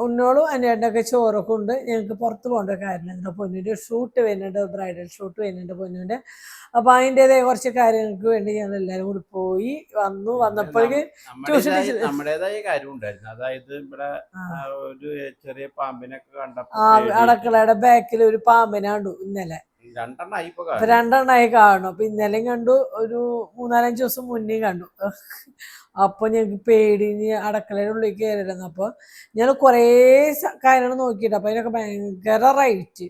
ഉണ്ണോളും അനിയേട്ടനൊക്കെ ചോറൊക്കെ ഉണ്ട്. ഞങ്ങൾക്ക് പുറത്ത് പോകേണ്ട കാര്യമുണ്ട്. പൊന്നിൻ്റെ ഷൂട്ട് വരുന്നുണ്ട്, ബ്രൈഡൽ ഷൂട്ട് വരുന്നുണ്ട് പൊന്നിൻ്റെ. അപ്പോൾ അതിൻ്റെതായ കുറച്ച് കാര്യങ്ങൾക്ക് വേണ്ടി ഞങ്ങൾ എല്ലാവരും കൂടി പോയി വന്നപ്പോഴേക്ക് ട്യൂഷൻ നമ്മുടേതായ കാര്യം ഉണ്ടായിരുന്നു. അതായത് ഇവിടെ ഒരു ചെറിയ പാമ്പിനൊക്കെ കണ്ടപ്പോൾ അടക്കളയുടെ ബാക്കിൽ ഒരു പാമ്പിനെ കണ്ടു ഇന്നലെ. 2 കാണും. അപ്പൊ ഇന്നലെയും കണ്ടു, ഒരു 3-4 ദിവസം മുന്നേയും കണ്ടു. അപ്പൊ ഞങ്ങൾക്ക് പേടിഞ്ഞ് അടക്കളയുടെ ഉള്ളിൽ കയറിയിരുന്നു. അപ്പൊ ഞങ്ങൾ കുറേ കാര്യങ്ങൾ നോക്കിയിട്ട് അപ്പൊ അതിനൊക്കെ ഭയങ്കര റേറ്റ്.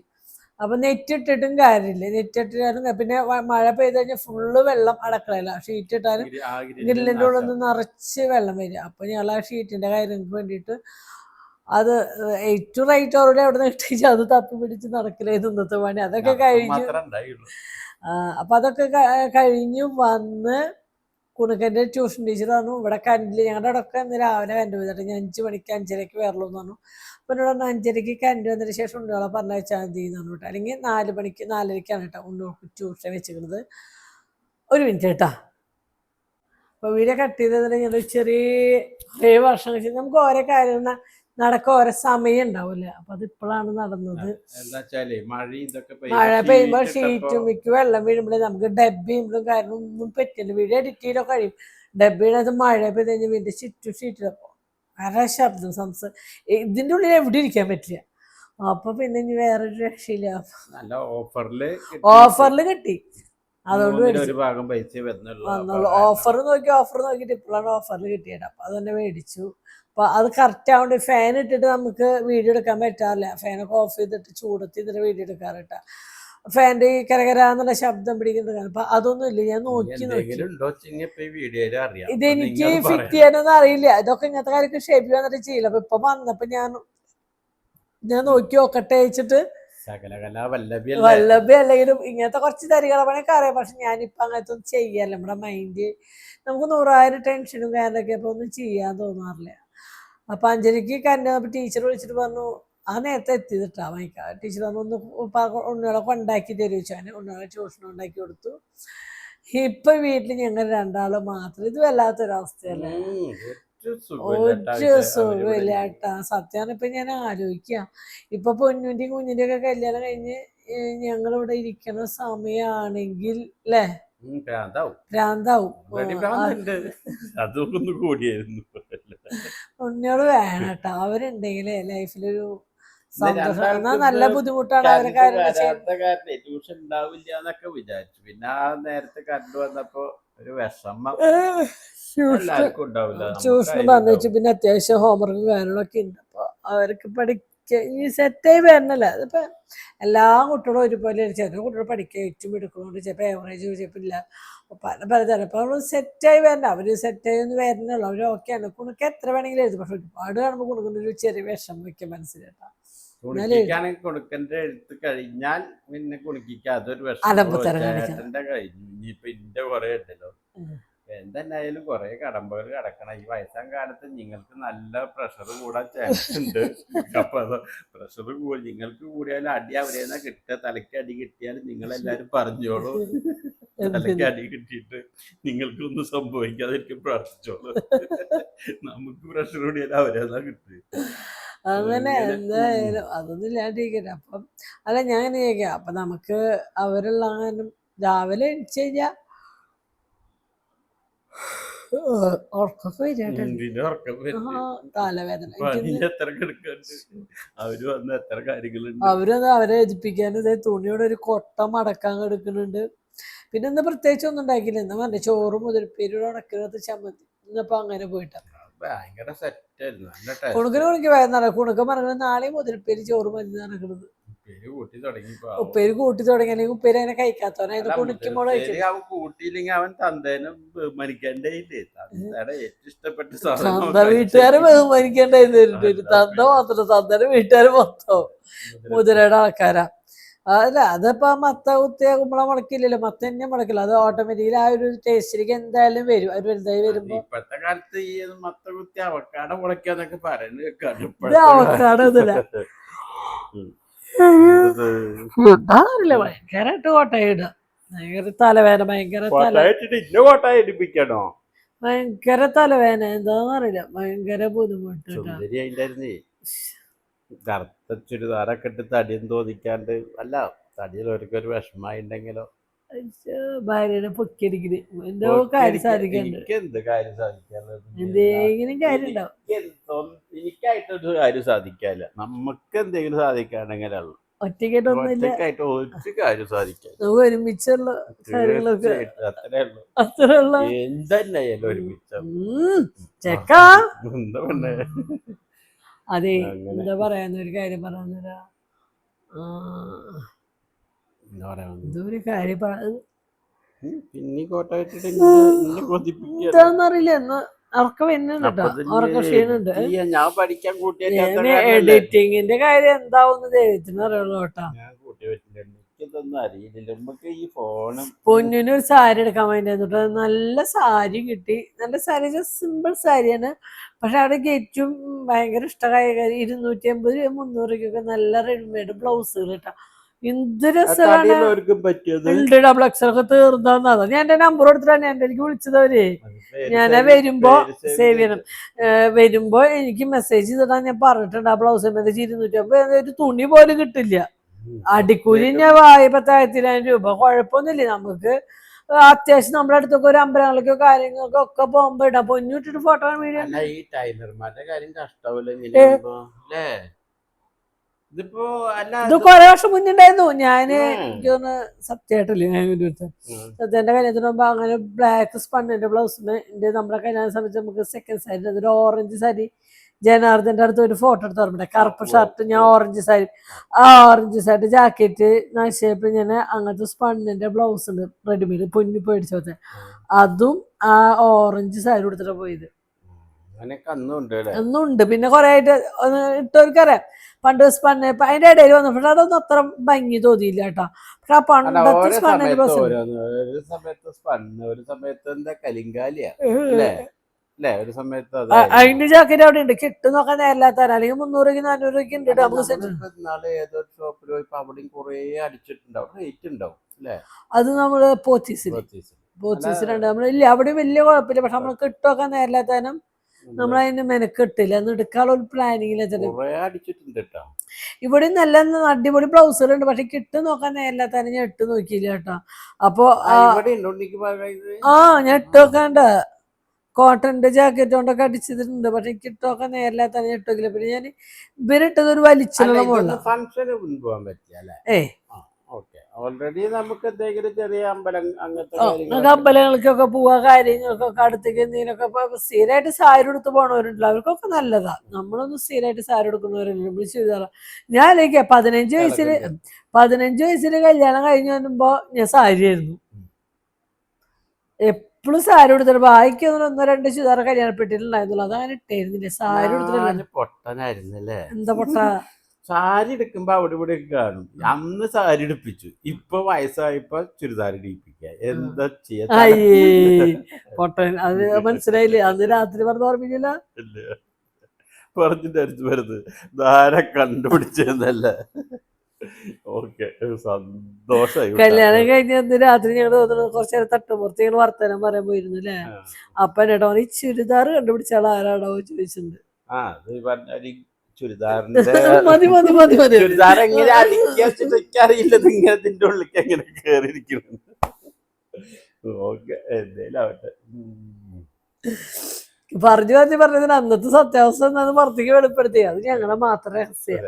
അപ്പൊ നെറ്റ് ഇട്ടിട്ടും കാര്യമില്ല. നെറ്റ് ഇട്ടിട്ടാലും പിന്നെ മഴ പെയ്ത് കഴിഞ്ഞാൽ ഫുള്ള് വെള്ളം അടക്കളയില്ല. ഷീറ്റ് ഇട്ടാലും ഗ്രില്ലിൻ്റെ ഉള്ളിൽ നിന്ന് നിറച്ച് വെള്ളം വരിക. അപ്പൊ ഞങ്ങൾ ആ ഷീറ്റിന്റെ കാര്യങ്ങൾക്ക് വേണ്ടിയിട്ട് അത് ഏറ്റവും റൈറ്റ് അവരുടെ അവിടെ നിന്ന് അത് തപ്പി പിടിച്ച് നടക്കലായിരുന്നു ഇന്നത്തെ പണി. അതൊക്കെ കഴിഞ്ഞു. അപ്പൊ അതൊക്കെ കഴിഞ്ഞു വന്ന് കുണുക്കൻ്റെ ട്യൂഷൻ ടീച്ചർ പറഞ്ഞു ഇവിടെ കറണ്ടില്ല. ഞങ്ങളുടെ അവിടെയൊക്കെ ഇന്ന് രാവിലെ കറണ്ട് പോയിട്ട് ഞാൻ 5 മണിക്ക് 5:30 വരളൂ എന്ന് പറഞ്ഞു. അപ്പോൾ എന്നോട് പറഞ്ഞു 5:30 കറണ്ട് വന്നതിന് ശേഷം ഉണ്ണോളെ പറഞ്ഞയച്ചാൽ മതി എന്ന് പറഞ്ഞു കേട്ടോ. അല്ലെങ്കിൽ 4 മണിക്ക് 4:30 കേട്ടോ ഉണ്ണോൾക്ക് ട്യൂഷൻ വെച്ചിരിക്കുന്നത്. 1 മിനിറ്റ് കേട്ടോ. അപ്പോൾ വീഡിയോ കട്ട് ചെയ്തതിൽ ഞാൻ ചെറിയ വർഷം വെച്ച് നമുക്ക് ഓരോ കാര്യം നടക്കാൻ ഓരോ സമയം ഉണ്ടാവില്ല. അപ്പൊ അതിപ്പോഴാണ് നടന്നത്. മഴ പെയ്യുമ്പോ ഷീറ്റും മിക്ക് വെള്ളം വീഴുമ്പോഴേ നമുക്ക് ഡബ്ബിയും കാരണം ഒന്നും പറ്റില്ല. വീഡിയോ എഡിറ്റ് ചെയ്തോ കഴിയും. ഡബ്ബിനകത്ത് മഴ പെയ്ത് കഴിഞ്ഞാൽ വീണ്ടും ഷീറ്റിലപ്പോ അര ശബ്ദം ഇതിൻ്റെ ഉള്ളിൽ എവിടെ ഇരിക്കാൻ പറ്റില്ല. അപ്പൊ പിന്നെ ഇനി വേറൊരു രക്ഷയില്ല. ഓഫറിൽ കിട്ടി. അതുകൊണ്ട് മേടിച്ചു. വന്നുള്ളൂ. ഓഫർ നോക്കിയിട്ട് ഇപ്പോഴാണ് ഓഫറിൽ കിട്ടിയത്. അപ്പം അത് തന്നെ മേടിച്ചു. അപ്പോൾ അത് കറക്റ്റ് ആവുകൊണ്ട് ഫാൻ ഇട്ടിട്ട് നമുക്ക് വീഡിയോ എടുക്കാൻ പറ്റാറില്ല. ഫാനൊക്കെ ഓഫ് ചെയ്തിട്ട് ചൂടത്തി ഇതിട്ട് വീഡിയോ എടുക്കാറിട്ട. ഫാൻ്റെ ഈ കരകരാന്നുള്ള ശബ്ദം പിടിക്കുന്നത്. അപ്പം അതൊന്നും ഇല്ല. ഞാൻ നോക്കി ഇതെനിക്ക് ഫിറ്റ് ചെയ്യാനൊന്നും അറിയില്ല. ഇതൊക്കെ ഇങ്ങനത്തെ കാര്യമൊക്കെ ഷേപ്പ് വന്നിട്ട് ചെയ്യില്ല. അപ്പൊ ഇപ്പൊ വന്നപ്പോ ഞാൻ നോക്കി നോക്കട്ടെ വെച്ചിട്ട് വല്ലഭ്യ അല്ലെങ്കിലും ഇങ്ങനത്തെ കുറച്ച് തരികളപ്പണൊക്കെ അറിയാം. പക്ഷെ ഞാനിപ്പോ അങ്ങനത്തെ ഒന്നും ചെയ്യല്ല. നമ്മുടെ മൈൻഡ് നമുക്ക് 100,000 ടെൻഷനും കാര്യമൊക്കെ ഇപ്പൊ ഒന്നും ചെയ്യാൻ തോന്നാറില്ല. അപ്പൊ അഞ്ജലിക്ക് കണ്ടപ്പോ ടീച്ചർ വിളിച്ചിട്ട് പറഞ്ഞു, ആ നേരത്തെ എത്തിയിട്ടാ വായിക്കാം. ടീച്ചർ ഒന്ന് ഉണ്ണികളെ കൊണ്ടാക്കി തരുവെച്ചാൽ ഉണ്ണികളെ ട്യൂഷൻ ഉണ്ടാക്കി കൊടുത്തു. ഇപ്പൊ വീട്ടിൽ ഞങ്ങൾ രണ്ടാളും മാത്രം. ഇത് വല്ലാത്തൊരവസ്ഥയല്ലേ. ഒരു സുഖമില്ലാട്ടാ. സത്യമാണ്. ഇപ്പൊ ഞാൻ ആലോചിക്കാം, ഇപ്പൊ പൊന്നുന്റെയും കുഞ്ഞിന്റെ ഒക്കെ കല്യാണം കഴിഞ്ഞ് ഞങ്ങളിവിടെ ഇരിക്കുന്ന സമയാണെങ്കിൽ അല്ലേ ഭ്രാന്താവും. ഉണ്ണിയോട് വേണട്ടോ. അവരുണ്ടെങ്കിലേ ലൈഫിലൊരു സന്തോഷം. എന്നാൽ നല്ല ബുദ്ധിമുട്ടാണ് അവരെ ട്യൂഷൻ ഉണ്ടാവില്ല എന്നൊക്കെ വിചാരിച്ചു. പിന്നെ ആ നേരത്തെ കണ്ടു വന്നപ്പോ ഒരു വിഷമം എല്ലാവർക്കും ഉണ്ടാവില്ല. ട്യൂഷൻ പറഞ്ഞു. പിന്നെ അത്യാവശ്യം ഹോംവർക്കും കാര്യങ്ങളൊക്കെ ഉണ്ട്. അപ്പൊ അവർക്ക് ഈ സെറ്റായി വരണല്ലോ. അതിപ്പോ എല്ലാ കുട്ടികളും ഒരുപോലെ. ചില കുട്ടികൾ പഠിക്കുക ഏറ്റവും എടുക്കുന്നുണ്ട്, ചിലപ്പോൾ ആവറേജ്, ചിലപ്പോൾ ഇല്ല, പലതരം. അപ്പൊ അവള് സെറ്റായി വരണം. അവര് സെറ്റായി ഒന്ന് വരണല്ലോ. അവര് ഓക്കെയാണ്. കുണുക്ക് എത്ര വേണമെങ്കിലും എഴുതും. പക്ഷെ ഒരുപാട് കാണുമ്പോൾ കുണുക്കുന്ന ഒരു ചെറിയ വിഷമം വയ്ക്കാൻ മനസ്സിലാട്ടാ. കുണുക്കന്റെ എഴുത്ത് കഴിഞ്ഞാൽ പിന്നെ കുണുക്കിക്ക് അതൊരു വിഷമം. ഇനിയിപ്പൊ ഇന്റെ കുറെ ഉണ്ടല്ലോ. എന്തെന്നായാലും കുറെ കടമ്പകൾ കിടക്കണം. ഈ വയസ്സാം കാലത്ത് നിങ്ങൾക്ക് നല്ല പ്രഷർ കൂടാൻ ചാൻസ് ഉണ്ട്. അപ്പൊ അത് പ്രഷർ നിങ്ങൾക്ക് കൂടിയാലും അടി അവരെന്നാ കിട്ടുക. തലയ്ക്ക് അടി കിട്ടിയാലും നിങ്ങളെല്ലാരും പറഞ്ഞോളൂ. തലയ്ക്ക് അടി കിട്ടിയിട്ട് നിങ്ങൾക്കൊന്നും സംഭവിക്കാതിരിക്കും പ്രാർത്ഥിച്ചോളൂ. നമുക്ക് പ്രഷർ കൂടിയാലും അവരെന്നാ കിട്ടുക. അങ്ങനെ എന്തായാലും അതൊന്നും ഇല്ലാണ്ടിരിക്കട്ടെ. അപ്പം അല്ല ഞാൻ ചോദിക്കാം. അപ്പൊ നമുക്ക് അവരുള്ള രാവിലെ എണിച്ചു കഴിഞ്ഞാൽ തലവേദന. അവരത് അവരെ എതിപ്പിക്കാൻ തുണിയോടെ ഒരു കൊട്ട മടക്കാൻ എടുക്കുന്നുണ്ട്. പിന്നെ ഇന്ന് പ്രത്യേകിച്ച് ഒന്നും ഉണ്ടാക്കില്ല. എന്ന് പറഞ്ഞ ചോറ് മുതൽപ്പേരും ഉണക്കുന്നത് ചമ്മന്തി. ഇന്നിപ്പോ അങ്ങനെ പോയിട്ടാ കുണുക്കിന് വരുന്ന കുണുക്കം പറഞ്ഞത് നാളെ മുതൽപ്പേര് ചോറ് മതി നടക്കുന്നത്. ഉപ്പേര് കൂട്ടി തുടങ്ങി. അല്ലെങ്കിൽ ഉപ്പേര് അതിനെ കഴിക്കാത്തവനെ കുണിക്കുമ്പോൾ വീട്ടുകാരെ ബഹുമാനിക്കേണ്ടായിരുന്നു. തന്ത മാത്രം തന്തയുടെ വീട്ടുകാര് മൊത്തം മുതിരയുടെ ആൾക്കാരാ. അല്ല അതിപ്പോ മത്ത കുത്തിയ കുമ്പളം മുളക്കില്ലല്ലോ. മത്ത തന്നെ മുളക്കില്ല. അത് ഓട്ടോമാറ്റിക്കലി ആ ഒരു ടേസ്റ്റിലേക്ക് എന്തായാലും വരും. അവർ വലുതായി വരുമ്പോ ഇപ്പത്തെ കാലത്ത് ഈ മത്ത കുത്തി അവക്കാട മുളക്കാന്നൊക്കെ പറയുന്നത് അവക്കാടൊന്നുമില്ല. എന്താറിയില്ല. ഭയങ്കരമായിട്ട് കോട്ടയിടുക. ഭയങ്കര തലവേദന. ഭയങ്കര തലവേദന. എന്താന്നറിയില്ല. ഭയങ്കര ബുദ്ധിമുട്ട്. കറുത്ത ചുരിദാറൊക്കെ ഇട്ട് തടിയും തോന്നിക്കാണ്ട്. അല്ല തടിയിൽ ഒരു വിഷമമായിണ്ടെങ്കിലോ ഭാര്യനെ പൊക്കിയടിക്കല്. എന്തോ കാര്യം സാധിക്കണ്ട്. എന്ത് കാര്യം സാധിക്കാനുള്ളത്? എന്തെങ്കിലും കാര്യം ഉണ്ടാവും. എനിക്കായിട്ടൊരു കാര്യം സാധിക്കാല്ല. നമുക്ക് എന്തെങ്കിലും സാധിക്കാണെങ്കിലുള്ളൂ. ഒറ്റയ്ക്കായിട്ട് ഒരു കാര്യം സാധിക്കാൻ നമുക്ക് ഒരുമിച്ചുള്ള കാര്യങ്ങളൊക്കെ അത്രേ ഉള്ളൂ. എന്തെന്നായാലും ഒരുമിച്ച് ചെക്കാ. അതെ, എന്താ പറയാന്ന ഒരു കാര്യം പറയാന്നരാ. എന്തൊരു കാര്യം എന്താന്നറിയില്ല. എന്ന് ഉറക്കം വരുന്നുണ്ട്. ഉറക്കം ക്ഷീണുണ്ട്. ഞാൻ പഠിക്കാൻ എഡിറ്റിങ്ങിന്റെ കാര്യം എന്താവുന്ന ദൈവത്തിന് അറിയുള്ളൂ കേട്ടാ. എനിക്കിതൊന്നും അറിയില്ല. നമുക്ക് ഈ ഫോണും പൊന്നിനൊരു സാരി എടുക്കാൻ വേണ്ടി നല്ല സാരി കിട്ടി. നല്ല സാരി, സിമ്പിൾ സാരിയാണ്. പക്ഷെ അവിടെ ഗെറ്റും ഭയങ്കര ഇഷ്ടമായ 250 രൂപ 300 രൂപയ്ക്കൊക്കെ നല്ല റെഡിമെയ്ഡ് ബ്ലൗസുകൾ കിട്ടാം. എന്ത് രസമാണ്. ഡബിൾ എക്സലൊക്കെ തീർന്നാ. ഞാൻ എന്റെ നമ്പർ കൊടുത്തിട്ടാണ് എന്റെ എനിക്ക് വിളിച്ചത്. അവര് ഞാൻ വരുമ്പോ സേവ് ചെയ്യണം. വരുമ്പോ എനിക്ക് മെസ്സേജ് ചെയ്തിട്ടാ ഞാൻ പറഞ്ഞിട്ടുണ്ട്. ആ ബ്ലൗസ് 250. ഒരു തുണി പോലും കിട്ടില്ല. അടിക്കൂലി ഞാൻ 10,000 രൂപ. കുഴപ്പമൊന്നുമില്ല. നമുക്ക് അത്യാവശ്യം നമ്മുടെ അടുത്തൊക്കെ ഒരു അമ്പലങ്ങൾക്കോ കാര്യങ്ങൾക്കോ ഒക്കെ പോകുമ്പോ ഇടാം. പൊന്നിട്ടിട്ട് ഫോട്ടോ വീഡിയോ. ഇതിപ്പോ അല്ല ഇത് കൊറേ വർഷം മുന്നുണ്ടായിരുന്നു. ഞാന് എനിക്ക് തോന്നുന്നു സത്യമായിട്ടല്ലേ ഞാൻ സത്യന്റെ കല്യാണത്തിന് മുമ്പ് അങ്ങനെ ബ്ലാക്ക് സ്പണ്ണിന്റെ ബ്ലൗസിന് നമ്മുടെ കല്യാണ സമയത്ത് നമുക്ക് സെക്കൻഡ് സാരി ഒരു ഓറഞ്ച് സാരി ജനാർദ്ദന്റെ അടുത്ത് ഒരു ഫോട്ടോ എടുത്ത് ഓർമ്മ കറുപ്പ് ഷർട്ട് ഞാൻ ഓറഞ്ച് സാരി ആ ഓറഞ്ച് സാരി ജാക്കറ്റ് നശിപ്പ് ഞാൻ അങ്ങനത്തെ സ്പണ്ണിന്റെ ബ്ലൗസ് ഉണ്ട് റെഡിമെയ്ഡ് പൊന്നി പേടിച്ചോത്തെ അതും ആ ഓറഞ്ച് സാരി കൊടുത്തിട്ട് പോയത് ഒന്നുണ്ട്. പിന്നെ കൊറേ ആയിട്ട് ഇട്ടവർക്കറിയാം പണ്ട് സ്പണ്ണ് അതിന്റെ ഇടയിൽ വന്നപ്പോൾ അതൊന്നും അത്ര ഭംഗി തോന്നിയില്ല കേട്ടോ. പക്ഷെ ആ പണ്ടത്തെ സ്പണ്ണിന്റെ ബ്ലൗസ് ഒരു സമയത്ത് സ്പണ്ണ് ഒരു സമയത്ത് എന്താ കലിങ്കാലിയാ ഒരു സമയത്ത് അതിന്റെ ജാക്കറ്റ് അവിടെ ഉണ്ട് കിട്ടു നോക്കാൻ നേരില്ലാത്ത അല്ലെങ്കിൽ 300 400 രൂപയ്ക്ക് ഉണ്ട് ഏതൊരു ഷോപ്പിൽ പോയപ്പോ അവിടെയും കൊറേ അടിച്ചിട്ടുണ്ടാവും റേറ്റ് ഉണ്ടാവും അല്ലേ. അത് നമ്മള് പോത്തീസിലുണ്ട് നമ്മളില്ല അവിടെ വലിയ കുഴപ്പമില്ല. പക്ഷെ നമ്മൾ കിട്ടുമൊക്കെ നേരില്ലാത്തതിനും നമ്മളതിന് മെനക്കെട്ടില്ല എന്ന് എടുക്കാനുള്ള ഒരു പ്ലാനിങ്ങിൽ ഇവിടെ നല്ല അടിപൊളി ബ്ലൗസുകളുണ്ട്. പക്ഷെ കിട്ടു നോക്കാൻ നേരില്ലാത്തതിന് ഞാൻ ഇട്ട് നോക്കിയില്ല കേട്ടോ. അപ്പൊ ഞാൻ ഇട്ട് നോക്കാണ്ട് കോട്ടന്റെ ജാക്കറ്റ് കൊണ്ടൊക്കെ അടിച്ചിട്ടുണ്ട്. പക്ഷെ എനിക്ക് ഇട്ടൊക്കെ നേരില്ലാത്ത ഇട്ടോക്കില്ല. പിന്നെ ഞാൻ ഇവരിട്ടത് ഒരു വലിച്ചുള്ള ഓൾറെഡി നമുക്ക് എന്തെങ്കിലും ചെറിയ അമ്പലങ്ങൾക്കൊക്കെ പോവാ കാര്യങ്ങൾക്കൊക്കെ അടുത്തേക്ക് എന്തെങ്കിലുമൊക്കെ സ്ഥിരമായിട്ട് സാരി എടുത്ത് പോണവരുണ്ടല്ലോ അവർക്കൊക്കെ നല്ലതാ. നമ്മളൊന്നും സ്ഥിരമായിട്ട് സാരി എടുക്കുന്നവരല്ല. നമ്മൾ ചെയ്താറ ഞാനേക്ക് 15 വയസ്സിൽ കല്യാണം കഴിഞ്ഞ് വരുമ്പോ ഞാൻ സാരി ആയിരുന്നു എപ്പോഴും സാരി എടുത്തിട്ട് ബാക്കി 1-2 ചുരിദാർ കല്യാണപ്പെട്ടിട്ടുണ്ടായിരുന്നുള്ളൂ. അതങ്ങനെ ഇട്ടായിരുന്നില്ല. സാരി പൊട്ടനായിരുന്നല്ലേ. എന്താ പൊട്ട സാരി എടുക്കുമ്പോ അവിടെ ഇവിടെ കാണും. അന്ന് സാരി എടുപ്പിച്ചു. ഇപ്പൊ വയസ്സായപ്പോ ചുരിദാർ ഇടിപ്പിക്ക എന്താ ചെയ്യാ പൊട്ടൻ. അത് മനസ്സിലായില്ലേ? അന്ന് രാത്രി പറഞ്ഞ ഓർമ്മിക്കില്ല പറഞ്ഞിട്ടായിരുന്നു വരുന്നത് ധാര കണ്ടുപിടിച്ചതല്ല. ഓക്കെ സന്തോഷായി. കല്യാണം കഴിഞ്ഞ അന്ന് രാത്രി ഞങ്ങൾ കുറച്ചു നേരം തട്ടുമ്പുറത്ത് ഞങ്ങൾ വർത്തമാനം പറയാൻ പോയിരുന്നു അല്ലേ. അപ്പൊ ചേട്ടാ ഈ ചുരിദാർ കണ്ടുപിടിച്ച ആൾ ആരാണോ ചോദിച്ചിട്ടുണ്ട്. ചുരിദാർ എങ്ങനെ അറിയില്ല ഇങ്ങനത്തിന്റെ ഉള്ളിലേക്ക് എങ്ങനെ കേറിയിരിക്കുന്നു. ഓക്കെ എന്തേലും ആവട്ടെ. പറഞ്ഞതിന് അന്നത്തെ സത്യാവസ്ഥ എന്താന്ന് പുറത്തേക്ക് വെളിപ്പെടുത്തി. അത് ഞങ്ങളുടെ മാത്രം രഹസ്യം.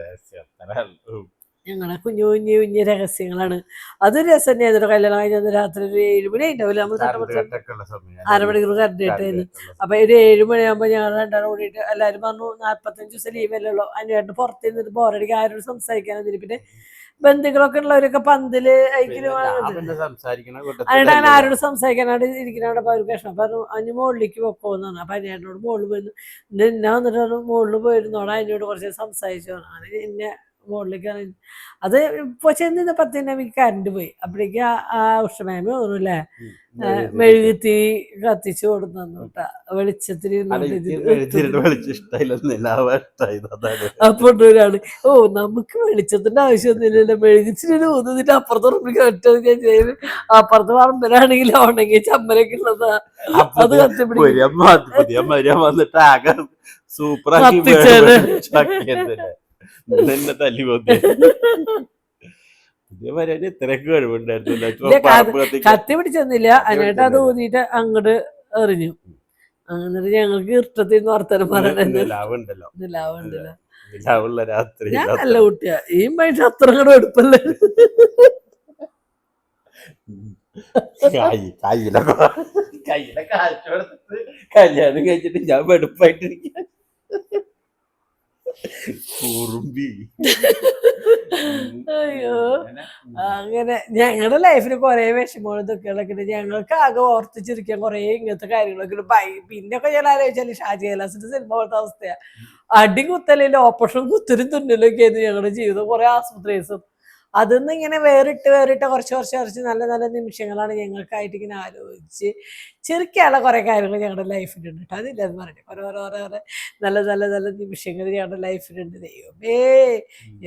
ഞങ്ങളുടെ കുഞ്ഞു കുഞ്ഞു രഹസ്യങ്ങളാണ്. അതൊരു രസം തന്നെയായിരുന്നു. കല്യാണം കഴിഞ്ഞ രാത്രി ഒരു 7 മണി ഉണ്ടാവില്ല. നമ്മൾ അരമണിക്കൂർ കറണ്ടിട്ടായിരുന്നു. അപ്പൊ ഒരു 7 മണിയാകുമ്പോ ഞങ്ങൾ രണ്ടാളും കൂടിയിട്ട് എല്ലാവരും പറഞ്ഞു 45 ദിവസം ലീവല്ലേ ഉള്ളൂ. അതിനായിട്ട് പുറത്ത് നിന്നിട്ട് ബോറടിക്ക് ആരോട് സംസാരിക്കാനും. പിന്നെ ബന്ധുക്കളൊക്കെ ഉള്ളവരൊക്കെ പന്തല് അതിനാണ് ആരോട് സംസാരിക്കാനായിട്ട് ഇരിക്കുന്നവിടെ അവർക്ക് വിഷമം പറഞ്ഞു. അതിന് മുകളിലേക്ക് വെക്കോന്നാണ്. അപ്പൊ അതിനോട് മുകളിൽ പോയിരുന്നു എന്നെ വന്നിട്ട് മുകളിൽ പോയിരുന്നോടാ അതിനോട് കുറച്ച് സംസാരിച്ചു. അങ്ങനെ എന്നെ മുകളിലേക്ക് അത് ഇപ്പൊ ചെന്ന് 10 മിനിറ്റ് കറണ്ട് പോയി. അപ്പോഴേക്ക് ആ ഉഷമേമ തോന്നൂല്ലേ മെഴുകുത്തി കത്തിച്ചു കൊടുന്നു കേട്ടാ. വെളിച്ചത്തിൽ അപ്പൊ ഒരാള് നമുക്ക് വെളിച്ചത്തിന്റെ ആവശ്യമൊന്നുമില്ലല്ലോ മെഴുകിച്ചിട്ട് ഊന്നിട്ട് അപ്പുറത്ത് ഒറ്റ അപ്പുറത്ത് പറമ്പലാണെങ്കിൽ ഉണങ്ങി ചമ്മലൊക്കെ ഉള്ളതാ. അത് കത്തി പിടിച്ചൊന്നുമില്ല. അതിനായിട്ട് അത് ഊന്നിട്ട് അങ്ങോട്ട് എറിഞ്ഞു. എന്നിട്ട് ഞങ്ങൾക്ക് ഇഷ്ടത്തിൽ നിന്ന് വർത്തനം പറയണ്ടല്ലോ. ഞാൻ നല്ല കുട്ടിയാ. ഈ മനുഷ്യ അത്ര കൂടെ എടുപ്പല്ലേ. കല്യാണം കഴിച്ചിട്ട് ഞാൻ വെടുപ്പായിട്ടിരിക്കുക. അയ്യോ അങ്ങനെ ഞങ്ങളുടെ ലൈഫിൽ കുറെ വിഷമങ്ങളും ഇതൊക്കെയുള്ളൊക്കെ ഉണ്ട്. ഞങ്ങൾക്ക് ആകെ ഓർത്തിച്ചിരിക്കാൻ കുറെ ഇങ്ങനത്തെ കാര്യങ്ങളൊക്കെ ഉണ്ട്. പിന്നൊക്കെ ഞാൻ ആലോചിച്ചാല് ഷാജി കൈലാസിന്റെ സിനിമ പോലത്തെ അവസ്ഥയാ. അടി കുത്തലില്ല ഓപ്പറേഷൻ കുത്തലും തുന്നലൊക്കെ ആയിരുന്നു ഞങ്ങളുടെ ജീവിതം. കുറെ ആശുപത്രി കേസും അതൊന്നും ഇങ്ങനെ വേറിട്ട് കുറച്ച് നല്ല നല്ല നിമിഷങ്ങളാണ് ഞങ്ങൾക്കായിട്ട് ഇങ്ങനെ ആലോചിച്ച് ചെറുക്കാനുള്ള കുറെ കാര്യങ്ങൾ ഞങ്ങളുടെ ലൈഫിലുണ്ട് കേട്ടോ. അതില്ലെന്ന് പറഞ്ഞു ഓരോ നല്ല നിമിഷങ്ങൾ ഞങ്ങളുടെ ലൈഫിലുണ്ട്. ദൈവമേ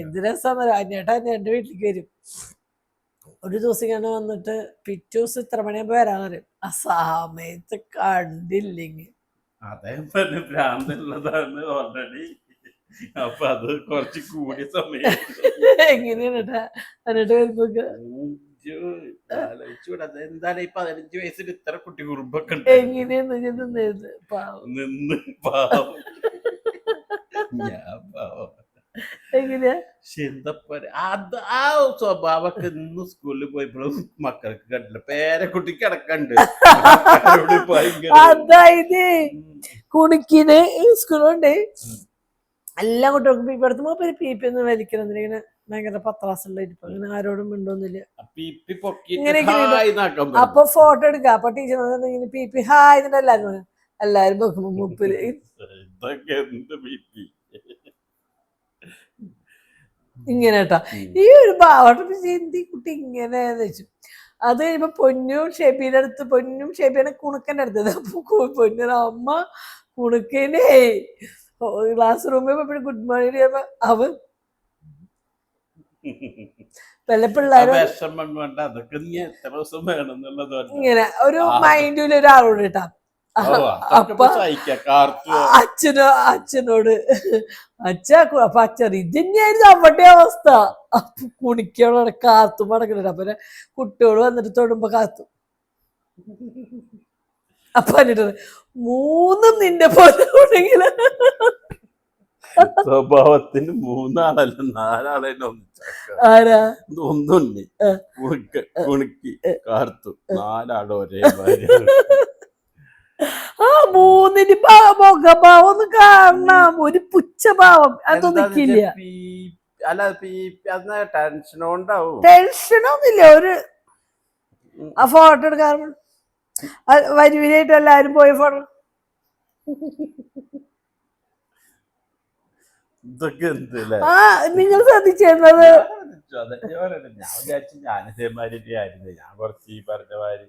എന്ത് രസമാണ്. അന്നേട്ടാ എൻ്റെ വീട്ടിലേക്ക് വരും. ഒരു ദിവസം ഇങ്ങനെ വന്നിട്ട് പിറ്റേ ദിവസം ഇത്ര മണിയാകുമ്പോ വരാൻ പറയും. ആ സമയത്ത് കണ്ടില്ലെങ്കിൽ ഭ്രാന്തുള്ളതാണ് ഓൾറെഡി. അപ്പൊ അത് കുറച്ച് കൂടിയ സമയം എങ്ങനെയാണ് എന്നിട്ട് വരുമ്പോ എന്താണ് ഈ 15 വയസ്സിൽ ഇത്ര കുട്ടി കുറുമ്പൊക്കെ എങ്ങനെയാന്ന് നിന്ന് പാവം ഞാൻ പാവം എങ്ങനെയാ? പക്ഷെ എന്താ അത് ആ സ്വഭാവമൊക്കെ ഇന്ന് സ്കൂളിൽ പോയപ്പോഴും മക്കൾക്ക് കണ്ടില്ല. പേരക്കുട്ടിക്ക് അടക്കണ്ട് ആൾക്കാരോട് ഭയങ്കര അതായത് കുണിക്കിന് സ്കൂളുണ്ട് എല്ലാ കുട്ടികൾക്കും പീപ്പി എടുത്ത് മൂപ്പര് പീപ്പി ഒന്നും വലിക്കണമെന്നില്ല. ഇങ്ങനെ ഭയങ്കര പത്രാസുള്ള ഇരിപ്പ്, അങ്ങനെ ആരോടും മിണ്ടൊന്നുമില്ല. പീപ്പി പൊക്കിയിട്ട് ഇങ്ങനെയൊക്കെ ഹായ് നാക്കാൻ അപ്പൊ ഫോട്ടോ എടുക്കുക. അപ്പൊ ടീച്ചർ ഇങ്ങനെ പീപ്പി ഹായ് എന്നിട്ട് എല്ലാരും വെക്കുമ്പോ മൂപ്പര് ഇതൊക്കെ എന്ത് പീപ്പി. ഇങ്ങനെ കേട്ടാ ഈ ഒരു ഭാവട്ടെ എന്തി കുട്ടി ഇങ്ങനെയാന്ന് വെച്ചു. അത് കഴിയുമ്പോ പൊന്നും ഷേപ്പിയുടെ അടുത്ത്, പൊന്നും ഷേപ്പിയുടെ കുണുക്കൻ്റെ അടുത്തത്. അപ്പൊ പൊന്നു അമ്മ കുണുക്കനെ ക്ലാസ് റൂമിൽ പോയപ്പോഴും ഗുഡ് മോർണിംഗ് ചെയ്യുമ്പോ അവൻ വല്ല പിള്ളേരും വിഷമം കൊണ്ട് അതൊക്കെ നീ എത്ര ദിവസം വേണമെന്നുള്ളത് ഇങ്ങനെ ഒരു മൈൻഡിൽ ഒരാളോട് കേട്ടാ. അപ്പൊ അച്ഛനോട് അപ്പൊ അച്ഛൻ ഇത് തന്നെയായിരുന്നു അവിടെ അവസ്ഥ. അപ്പൊ കുണിക്കോടെ കാത്തും മടക്കുന്നുണ്ട്. അപ്പൊ കുട്ടിയോട് വന്നിട്ട് തൊടുമ്പോ കാത്തും. അപ്പൊ എന്നിട്ട് മൂന്നും നിന്റെ പോലെ സ്വഭാവത്തിന് 3 ആളല്ല 4 ആളെ ആരാ ഒന്നുണ്ണി കുണുക്കി കാർത്തു 4 ആളും ഒരേ ഭാര്യ. ആ 3 മുഖഭാവം ഒന്ന് കാണണം. ഒരു പുച്ഛഭാവം അതൊന്നും നിക്കില്ല. അല്ല ടെൻഷനോണ്ടാവും. ടെൻഷനൊന്നുമില്ല. ഒരു ആ ഫോട്ടോ എടുക്കാൻ വരിവരായിട്ട് എല്ലാരും പോയി ഫോട്ടോ. ഇതൊക്കെ എന്തല്ലേ ആ നിങ്ങൾ ശ്രദ്ധിച്ചിരുന്നത്? ഞാൻ വിചാരിച്ചു ഞാനിതേമാതിരി ആയിരുന്നു. ഞാൻ കുറച്ച് ഈ പറഞ്ഞ മാതിരി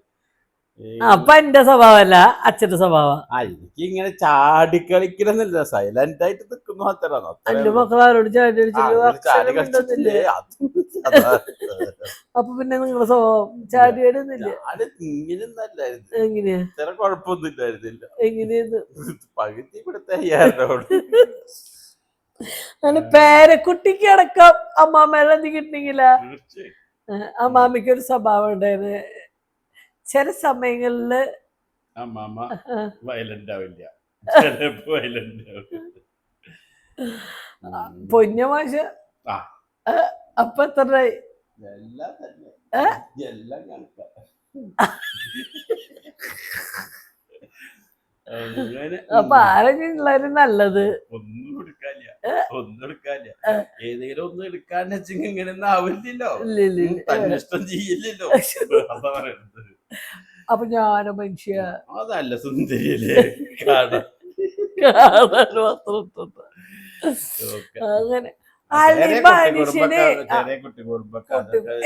അപ്പൊ എന്റെ സ്വഭാവമല്ല അച്ഛന്റെ സ്വഭാവം. എനിക്ക് ഇങ്ങനെ ചാടിക്കളിക്കണമെന്നില്ല, സൈലന്റ് ആയിട്ട് നിൽക്കുന്നു മാത്രമാണ്. എന്റെ മക്കളാരോട് ചാടി കളിച്ചില്ലേ? അപ്പൊ പിന്നെ നിങ്ങളുടെ സ്വഭാവം ചാടിയായിരുന്നില്ല. എങ്ങനെയാ? ഇത്ര കുഴപ്പമൊന്നും ഇല്ലായിരുന്നില്ല. എങ്ങനെയാന്ന് പകുതി ഇവിടുത്തെ അയ്യാരോട് അങ്ങനെ പേരക്കുട്ടിക്ക് അടക്കം അമ്മാമ്മേടെ എന്ത് കിട്ടിയെങ്കില. അമ്മാമ്മയ്ക്ക് ഒരു സ്വഭാവം ഉണ്ടായിരുന്നു. ചില സമയങ്ങളില് അമ്മാമ്മ വയലന്റ് ആവില്ല, വയലന്റ് പൊന്നമാശ അപ്പൊ എത്രയായി? എല്ലാം കണക്കാ. അപ്പൊ ആരെങ്കിലും നല്ലത് ഒന്നും എടുക്കാനില്ല. ഏതെങ്കിലും ഒന്നും എടുക്കാന്ന് വെച്ചെങ്കിൽ ഇങ്ങനെ ഒന്നും ആവില്ലല്ലോ, തന്നിഷ്ടം ചെയ്യില്ലല്ലോ. അതാ പറയുന്നത്. അപ്പൊ ഞാനോ മനുഷ്യ അതല്ല സുന്ദരിയല്ലേ കാണാൻ. അങ്ങനെ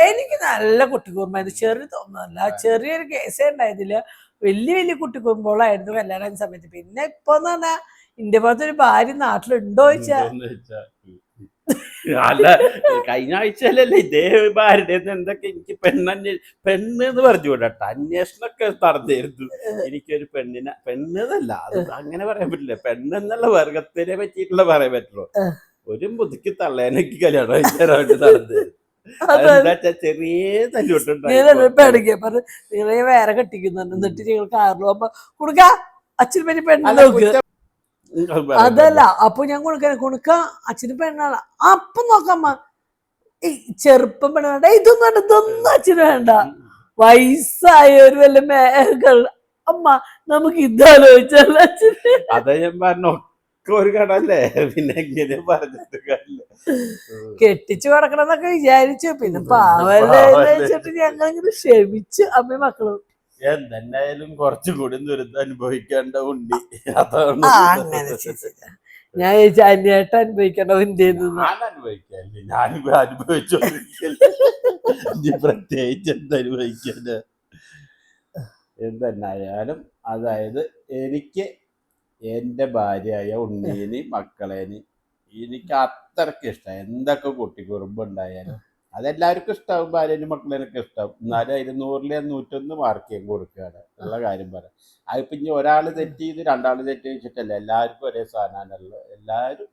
എനിക്ക് നല്ല കുട്ടിക്കുറുമ്പായിരുന്നു. ചെറുതൊന്നുമല്ല, ചെറിയൊരു കേസേ ഉണ്ടായിരുന്നില്ല. വലിയ കുട്ടിക്കുറുമ്പോളായിരുന്നു കല്യാണം സമയത്ത്. പിന്നെ ഇപ്പൊന്ന് പറഞ്ഞാ ഇന്റെ പോലത്തെ ഒരു ഭാര്യ നാട്ടിലുണ്ടോ ചോദിച്ചാ അല്ല, കഴിഞ്ഞ ആഴ്ചയിലല്ലേ ഇതേ ഭാര്യയുടെ എന്തൊക്കെ എനിക്ക് പെണ്ണ് എന്ന് പറഞ്ഞുകൂടാട്ടോ, അന്വേഷണമൊക്കെ നടന്നിരുന്നു. എനിക്കൊരു പെണ്ണെന്നല്ല, അത് അങ്ങനെ പറയാൻ പറ്റില്ല. പെണ്ണെന്നുള്ള വർഗത്തിനെ പറ്റിയിട്ടുള്ള പറയാൻ പറ്റുള്ളൂ. ഒരു മുതുക്കി തള്ളേനൊക്കെ കല്യാണം കഴിച്ചാറായിട്ട് നടന്നത്. ചെറിയ തല്ലോട്ടുണ്ടായി വേറെ കെട്ടിക്കുന്നുണ്ട്. എന്നിട്ട് ഞങ്ങൾ കാറിൽ പോകുമ്പോ കൊടുക്ക അച്ഛന് പറ്റി പെണ്ണ് നോക്ക്. അതല്ല, അപ്പൊ ഞാൻ കൊടുക്ക അച്ഛന് പെണ്ണാണ്. അപ്പൊ നോക്കമ്മ ഈ ചെറുപ്പം പെണ്ണ ഇതൊന്നും അച്ഛന് വേണ്ട. വയസ്സായവര് വല്ല അമ്മ നമുക്ക് ഇതാലോചിച്ചല്ല അച്ഛന്. അതാ ഞാൻ പറഞ്ഞു ഒരു കടല്ലേ, പിന്നെ എങ്ങനെ പറഞ്ഞിട്ട് കെട്ടിച്ചു കിടക്കണം എന്നൊക്കെ വിചാരിച്ചു. പിന്നെ പാവല്ലേ വെച്ചിട്ട് ഞങ്ങളിങ്ങനെ ക്ഷമിച്ചു അമ്മയും മക്കളും. എന്തെന്നായാലും കുറച്ചുകൂടി ദുരിതം അനുഭവിക്കേണ്ട ഉണ്ണി. അതാണ് ഞാൻ ചോദിച്ചാൽ അന്യായിട്ട് അനുഭവിക്കണ്ടോ ഇന്ത്യയിൽ നിന്ന്? ഞാൻ അനുഭവിക്കാല്ലേ, ഞാൻ അനുഭവിച്ചോ പ്രത്യേകിച്ച് എന്തനുഭവിക്കാന്. എന്തെന്നായാലും അതായത് എനിക്ക് എൻ്റെ ഭാര്യയായ ഉണ്ണീന് മക്കളേന് എനിക്ക് അത്രയ്ക്ക് ഇഷ്ടം. എന്തൊക്കെ കുട്ടിക്കുറുമ്പുണ്ടായാലും അതെല്ലാവർക്കും ഇഷ്ടമാവും. ഭാര്യനും മക്കളേനൊക്കെ ഇഷ്ടമാവും. എന്നാലും അതിൽ 100-ൽ 101 മാർക്ക് കൊടുക്കുകയാണ് ഉള്ള കാര്യം പറയാം. അതിപ്പോൾ ഇനി ഒരാൾ തെറ്റ് ചെയ്ത് 2 ആൾ തെറ്റ് വെച്ചിട്ടല്ല, എല്ലാവർക്കും ഒരേ സാധനമാണുള്ളത്. എല്ലാവരും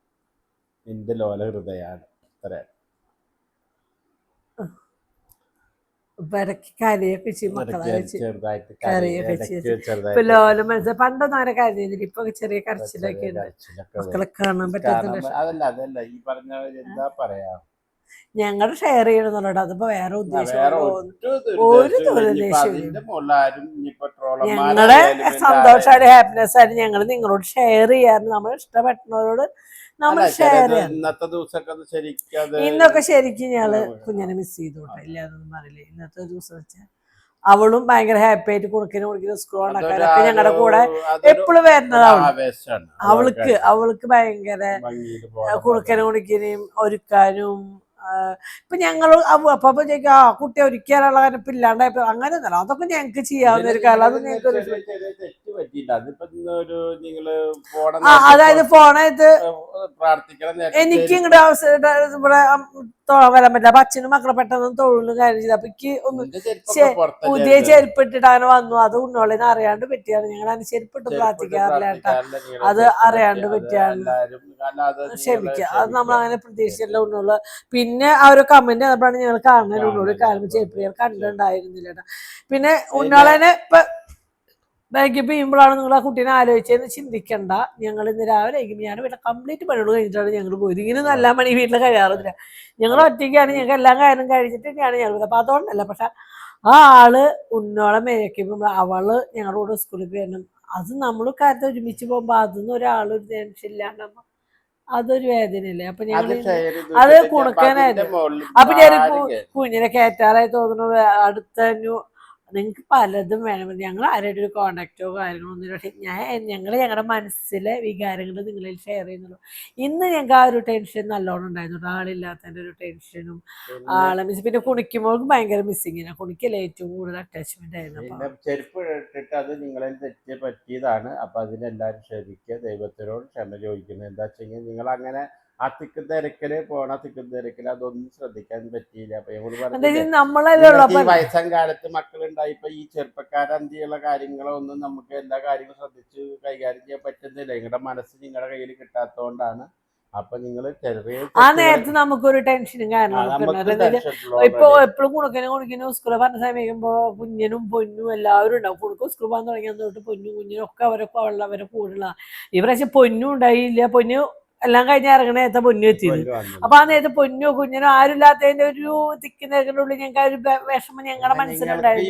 എൻ്റെ ലോല ഹൃദയമാണ്. അത്രയാണ്. അപ്പൊ ഇടയ്ക്ക് കരയൊക്കെ ചെയ്യും മക്കളെ വെച്ച് ചെറുതായിട്ട് കരയൊക്കെ ചെയ്ത് ഇപ്പൊ ചെറുതായിട്ട് ലോല മനസ്സിൽ പണ്ടൊന്നും അവരെ കരഞ്ഞില്ല ഇപ്പൊ ചെറിയ കരച്ചിലൊക്കെ ഉണ്ട്. മക്കളെ കാണാൻ പറ്റത്തില്ല. അതല്ല ഈ പറഞ്ഞ എന്താ പറയാ, ഞങ്ങൾ ഷെയർ ചെയ്യണമെന്നുള്ളത് അതിപ്പോ വേറെ വേറെ ഉദ്ദേശം ഒരു ദുരുദ്ദേശവും അതിന്റെ മുകളിൽ ആരും ഇനിയിപ്പോ ഞങ്ങളുടെ സന്തോഷമാണ് ഹാപ്പിനെസ് ആയിട്ട് ഞങ്ങൾ നിങ്ങളോട് ഷെയർ ചെയ്യാറുണ്ട്. നമ്മൾ ഇഷ്ടപ്പെട്ടവരോട് നമ്മൾ ഷെയർ ചെയ്യാം. ഇന്നത്തെ ദിവസമൊക്കെ ശരിക്കും ഇന്നൊക്കെ ശരിക്കും ഞങ്ങള് കുഞ്ഞിനെ മിസ് ചെയ്തോട്ടെ, ഇല്ലാതൊന്നും പറയില്ല. ഇന്നത്തെ ദിവസം വെച്ചാൽ അവളും ഭയങ്കര ഹാപ്പി ആയിട്ട് കുറുക്കിന് സ്കൂൾ ഉണ്ടാക്കാനൊക്കെ ഞങ്ങളുടെ കൂടെ എപ്പോഴും വരുന്നതാണ്. അവൾക്ക് ഭയങ്കര കുറുക്കിനെയും ഒരുക്കാനും ഇപ്പൊ ഞങ്ങൾ അപ്പൊ ചോദിക്കും ആ കുട്ടി ഒരുക്കാനുള്ള കാര്യം ഇപ്പൊ ഇല്ലാണ്ടായപ്പോ അങ്ങനെ ഒന്നല്ല, അതൊക്കെ ഞങ്ങക്ക് ചെയ്യാവുന്ന ഒരു കാലം. അത് ഞങ്ങൾക്ക് അതായത് ഫോണായത് എനിക്ക് ഇങ്ങോട്ട് ഇവിടെ വരാൻ പറ്റില്ല. അപ്പൊ അച്ഛനും മക്കളെ പെട്ടെന്ന് തൊഴിലും കാര്യം ചെയ്ത് അപ്പൊ എനിക്ക് ഒന്ന് പുതിയ ചെരുപ്പ് ഇട്ടിട്ട് അങ്ങനെ വന്നു. അത് ഉണ്ണോളിനെ അറിയാണ്ട് പറ്റിയാണ്. ഞങ്ങൾ അതിന് ചെരുപ്പിട്ട് പ്രാർത്ഥിക്കാറില്ല കേട്ടാ, അത് അറിയാണ്ട് പറ്റിയാണ്. ക്ഷമിക്കുക, അത് നമ്മൾ അങ്ങനെ പ്രതീക്ഷിച്ചല്ല ഉണ്ണുള്ള. പിന്നെ ആ ഒരു കമന്റ് വന്നപ്പോഴാണ് ഞങ്ങൾ കാണുന്നത് ഉണ്ണോട് കാലം ചെരുപ്പ് ഞങ്ങൾ കണ്ടിട്ടുണ്ടായിരുന്നില്ല കേട്ടാ. പിന്നെ ഉണ്ണോളനെ ഇപ്പൊ ബാക്കി ചെയ്യുമ്പോഴാണ് നിങ്ങൾ ആ കുട്ടീനെ ആലോചിച്ചതെന്ന് ചിന്തിക്കണ്ട. ഞങ്ങൾ ഇന്ന് രാവിലെ ഞാൻ വീട്ടിൽ കംപ്ലീറ്റ് പണിയോട് കഴിഞ്ഞിട്ടാണ് ഞങ്ങൾ പോയത്. ഇങ്ങനെ നല്ല മണി വീട്ടിൽ കഴിയാറില്ല. ഞങ്ങൾ ഒറ്റയ്ക്കാണ്, ഞങ്ങൾക്ക് എല്ലാ കാര്യം കഴിഞ്ഞിട്ട് തന്നെയാണ് ഞങ്ങൾ. അപ്പൊ അതുകൊണ്ടല്ല, പക്ഷെ ആ ആള് ഉന്നോളം മേക്കുമ്പോൾ അവള് ഞങ്ങളുടെ കൂടെ സ്കൂളിൽ വരണം. അത് നമ്മൾ കാര്യത്തിൽ ഒരുമിച്ച് പോകുമ്പോ അതൊന്നും ഒരാളൊരു ടെൻഷൻ ഇല്ലാണ്ടാകുമ്പോ അതൊരു വേദനയല്ലേ. അപ്പൊ ഞങ്ങൾ അത് കുണുക്കാനായിരുന്നു. അപ്പൊ ഞാൻ കുഞ്ഞിനെ കയറ്റാറായി തോന്നുന്നു. അടുത്ത നിങ്ങൾക്ക് പലതും വേണം. ഞങ്ങൾ ആരുടെ ഒരു കോണ്ടാക്റ്റോ കാര്യങ്ങളോ ഒന്നും. പക്ഷെ ഞങ്ങളുടെ മനസ്സിലെ വികാരങ്ങൾ നിങ്ങളിൽ ഷെയർ ചെയ്യുന്നുള്ളൂ. ഇന്ന് ഞങ്ങൾക്ക് ആ ഒരു ടെൻഷൻ നല്ലോണം ഉണ്ടായിരുന്നു. ആളില്ലാത്തതിൻ്റെ ഒരു ടെൻഷനും ആളെ മിസ്. പിന്നെ കുണിക്കുമ്പോൾ ഭയങ്കര മിസ്സിങ്ങിനാണ്. കുണിക്കല്ലേ ഏറ്റവും കൂടുതൽ അറ്റാച്ച്മെന്റ് ആയിരുന്നു. ചെരുപ്പ് ഇട്ടിട്ട് അത് നിങ്ങളിൽ തെറ്റ് പറ്റിയതാണ്. അപ്പൊ അതിനെല്ലാവരും ക്ഷമിക്കുക, ദൈവത്തിനോട് ക്ഷമ ചോദിക്കുന്നത്. എന്താ വെച്ചെങ്കിൽ നിങ്ങൾ അങ്ങനെ ആ തിക്കും തിരക്കല് അതൊന്നും ശ്രദ്ധിക്കാൻ പറ്റിയില്ല. അപ്പൊ ഈ വയസ്സാം കാലത്ത് മക്കളുണ്ടായിപ്പോ ഈ ചെറുപ്പക്കാരന്തിയുള്ള കാര്യങ്ങളൊന്നും നമുക്ക് എല്ലാ കാര്യങ്ങളും ശ്രദ്ധിച്ച് കൈകാര്യം ചെയ്യാൻ പറ്റുന്നില്ല. നിങ്ങളുടെ മനസ്സ് നിങ്ങളുടെ കയ്യിൽ കിട്ടാത്തതുകൊണ്ടാണ്. അപ്പൊ നിങ്ങള് ആ നേരത്ത് നമുക്കൊരു ടെൻഷനും കാരണം ഇപ്പൊ എപ്പോഴും കുണുക്കിനും സ്കൂളിൽ പറഞ്ഞ സമയമ്പോ കുഞ്ഞിനും പൊന്നും എല്ലാവരും ഉണ്ടാവും. കുണുക്കും സ്കൂൾ പോകാൻ തുടങ്ങിയ തൊട്ട് പൊന്നും കുഞ്ഞിനും ഒക്കെ അവരൊക്കെ അവരുടെ കൂടുതലാണ്. ഈ പ്രാവശ്യം പൊന്നും ഉണ്ടായില്ല. പൊന്നു എല്ലാം കഴിഞ്ഞ് ഇറങ്ങണ നേരത്തെ പൊന്നു എത്തിയത്. അപ്പൊ ആ നേരത്തെ പൊന്നോ കുഞ്ഞിനോ ആരും ഇല്ലാത്തതിന്റെ ഒരു തിക്കുന്നതിന്റെ ഉള്ളിൽ ഞങ്ങൾക്ക് ഒരു വിഷമം ഞങ്ങളുടെ മനസ്സിലുണ്ടായിരുന്നു.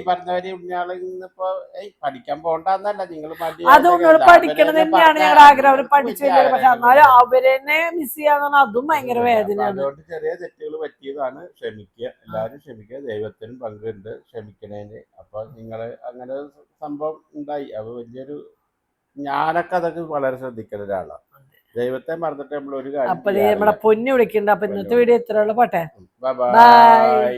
അത് ഉന്നോട് പഠിക്കണം തന്നെയാണ് ഞങ്ങളുടെ ആഗ്രഹം. അവർ പഠിച്ചു കഴിഞ്ഞാൽ. പക്ഷെ എന്നാലും അവരെന്നെ മിസ് ചെയ്യാന്ന് അതും ഭയങ്കര വേദനയാണ്. ചെറിയ തെറ്റുകൾ പറ്റിയതാണ്. ക്ഷമിക്കുക, എല്ലാവരും ക്ഷമിക്കുക. ദൈവത്തിനും പങ്കുണ്ട് ക്ഷമിക്കണേന്. അപ്പൊ നിങ്ങള് അങ്ങനെ സംഭവം ഉണ്ടായി. അത് വലിയൊരു ഞാനൊക്കെ അതൊക്കെ വളരെ ശ്രദ്ധിക്കുന്ന ഒരാളാണ്. ദൈവത്തെ മറന്നിട്ട് നമ്മൾ ഒരു കാര്യം. അപ്പൊ നമ്മുടെ പൊന്നു വിളിക്കണ്ട. അപ്പൊ ഇന്നത്തെ വീഡിയോ ഇത്രയുള്ള പോട്ടെ. ബൈ.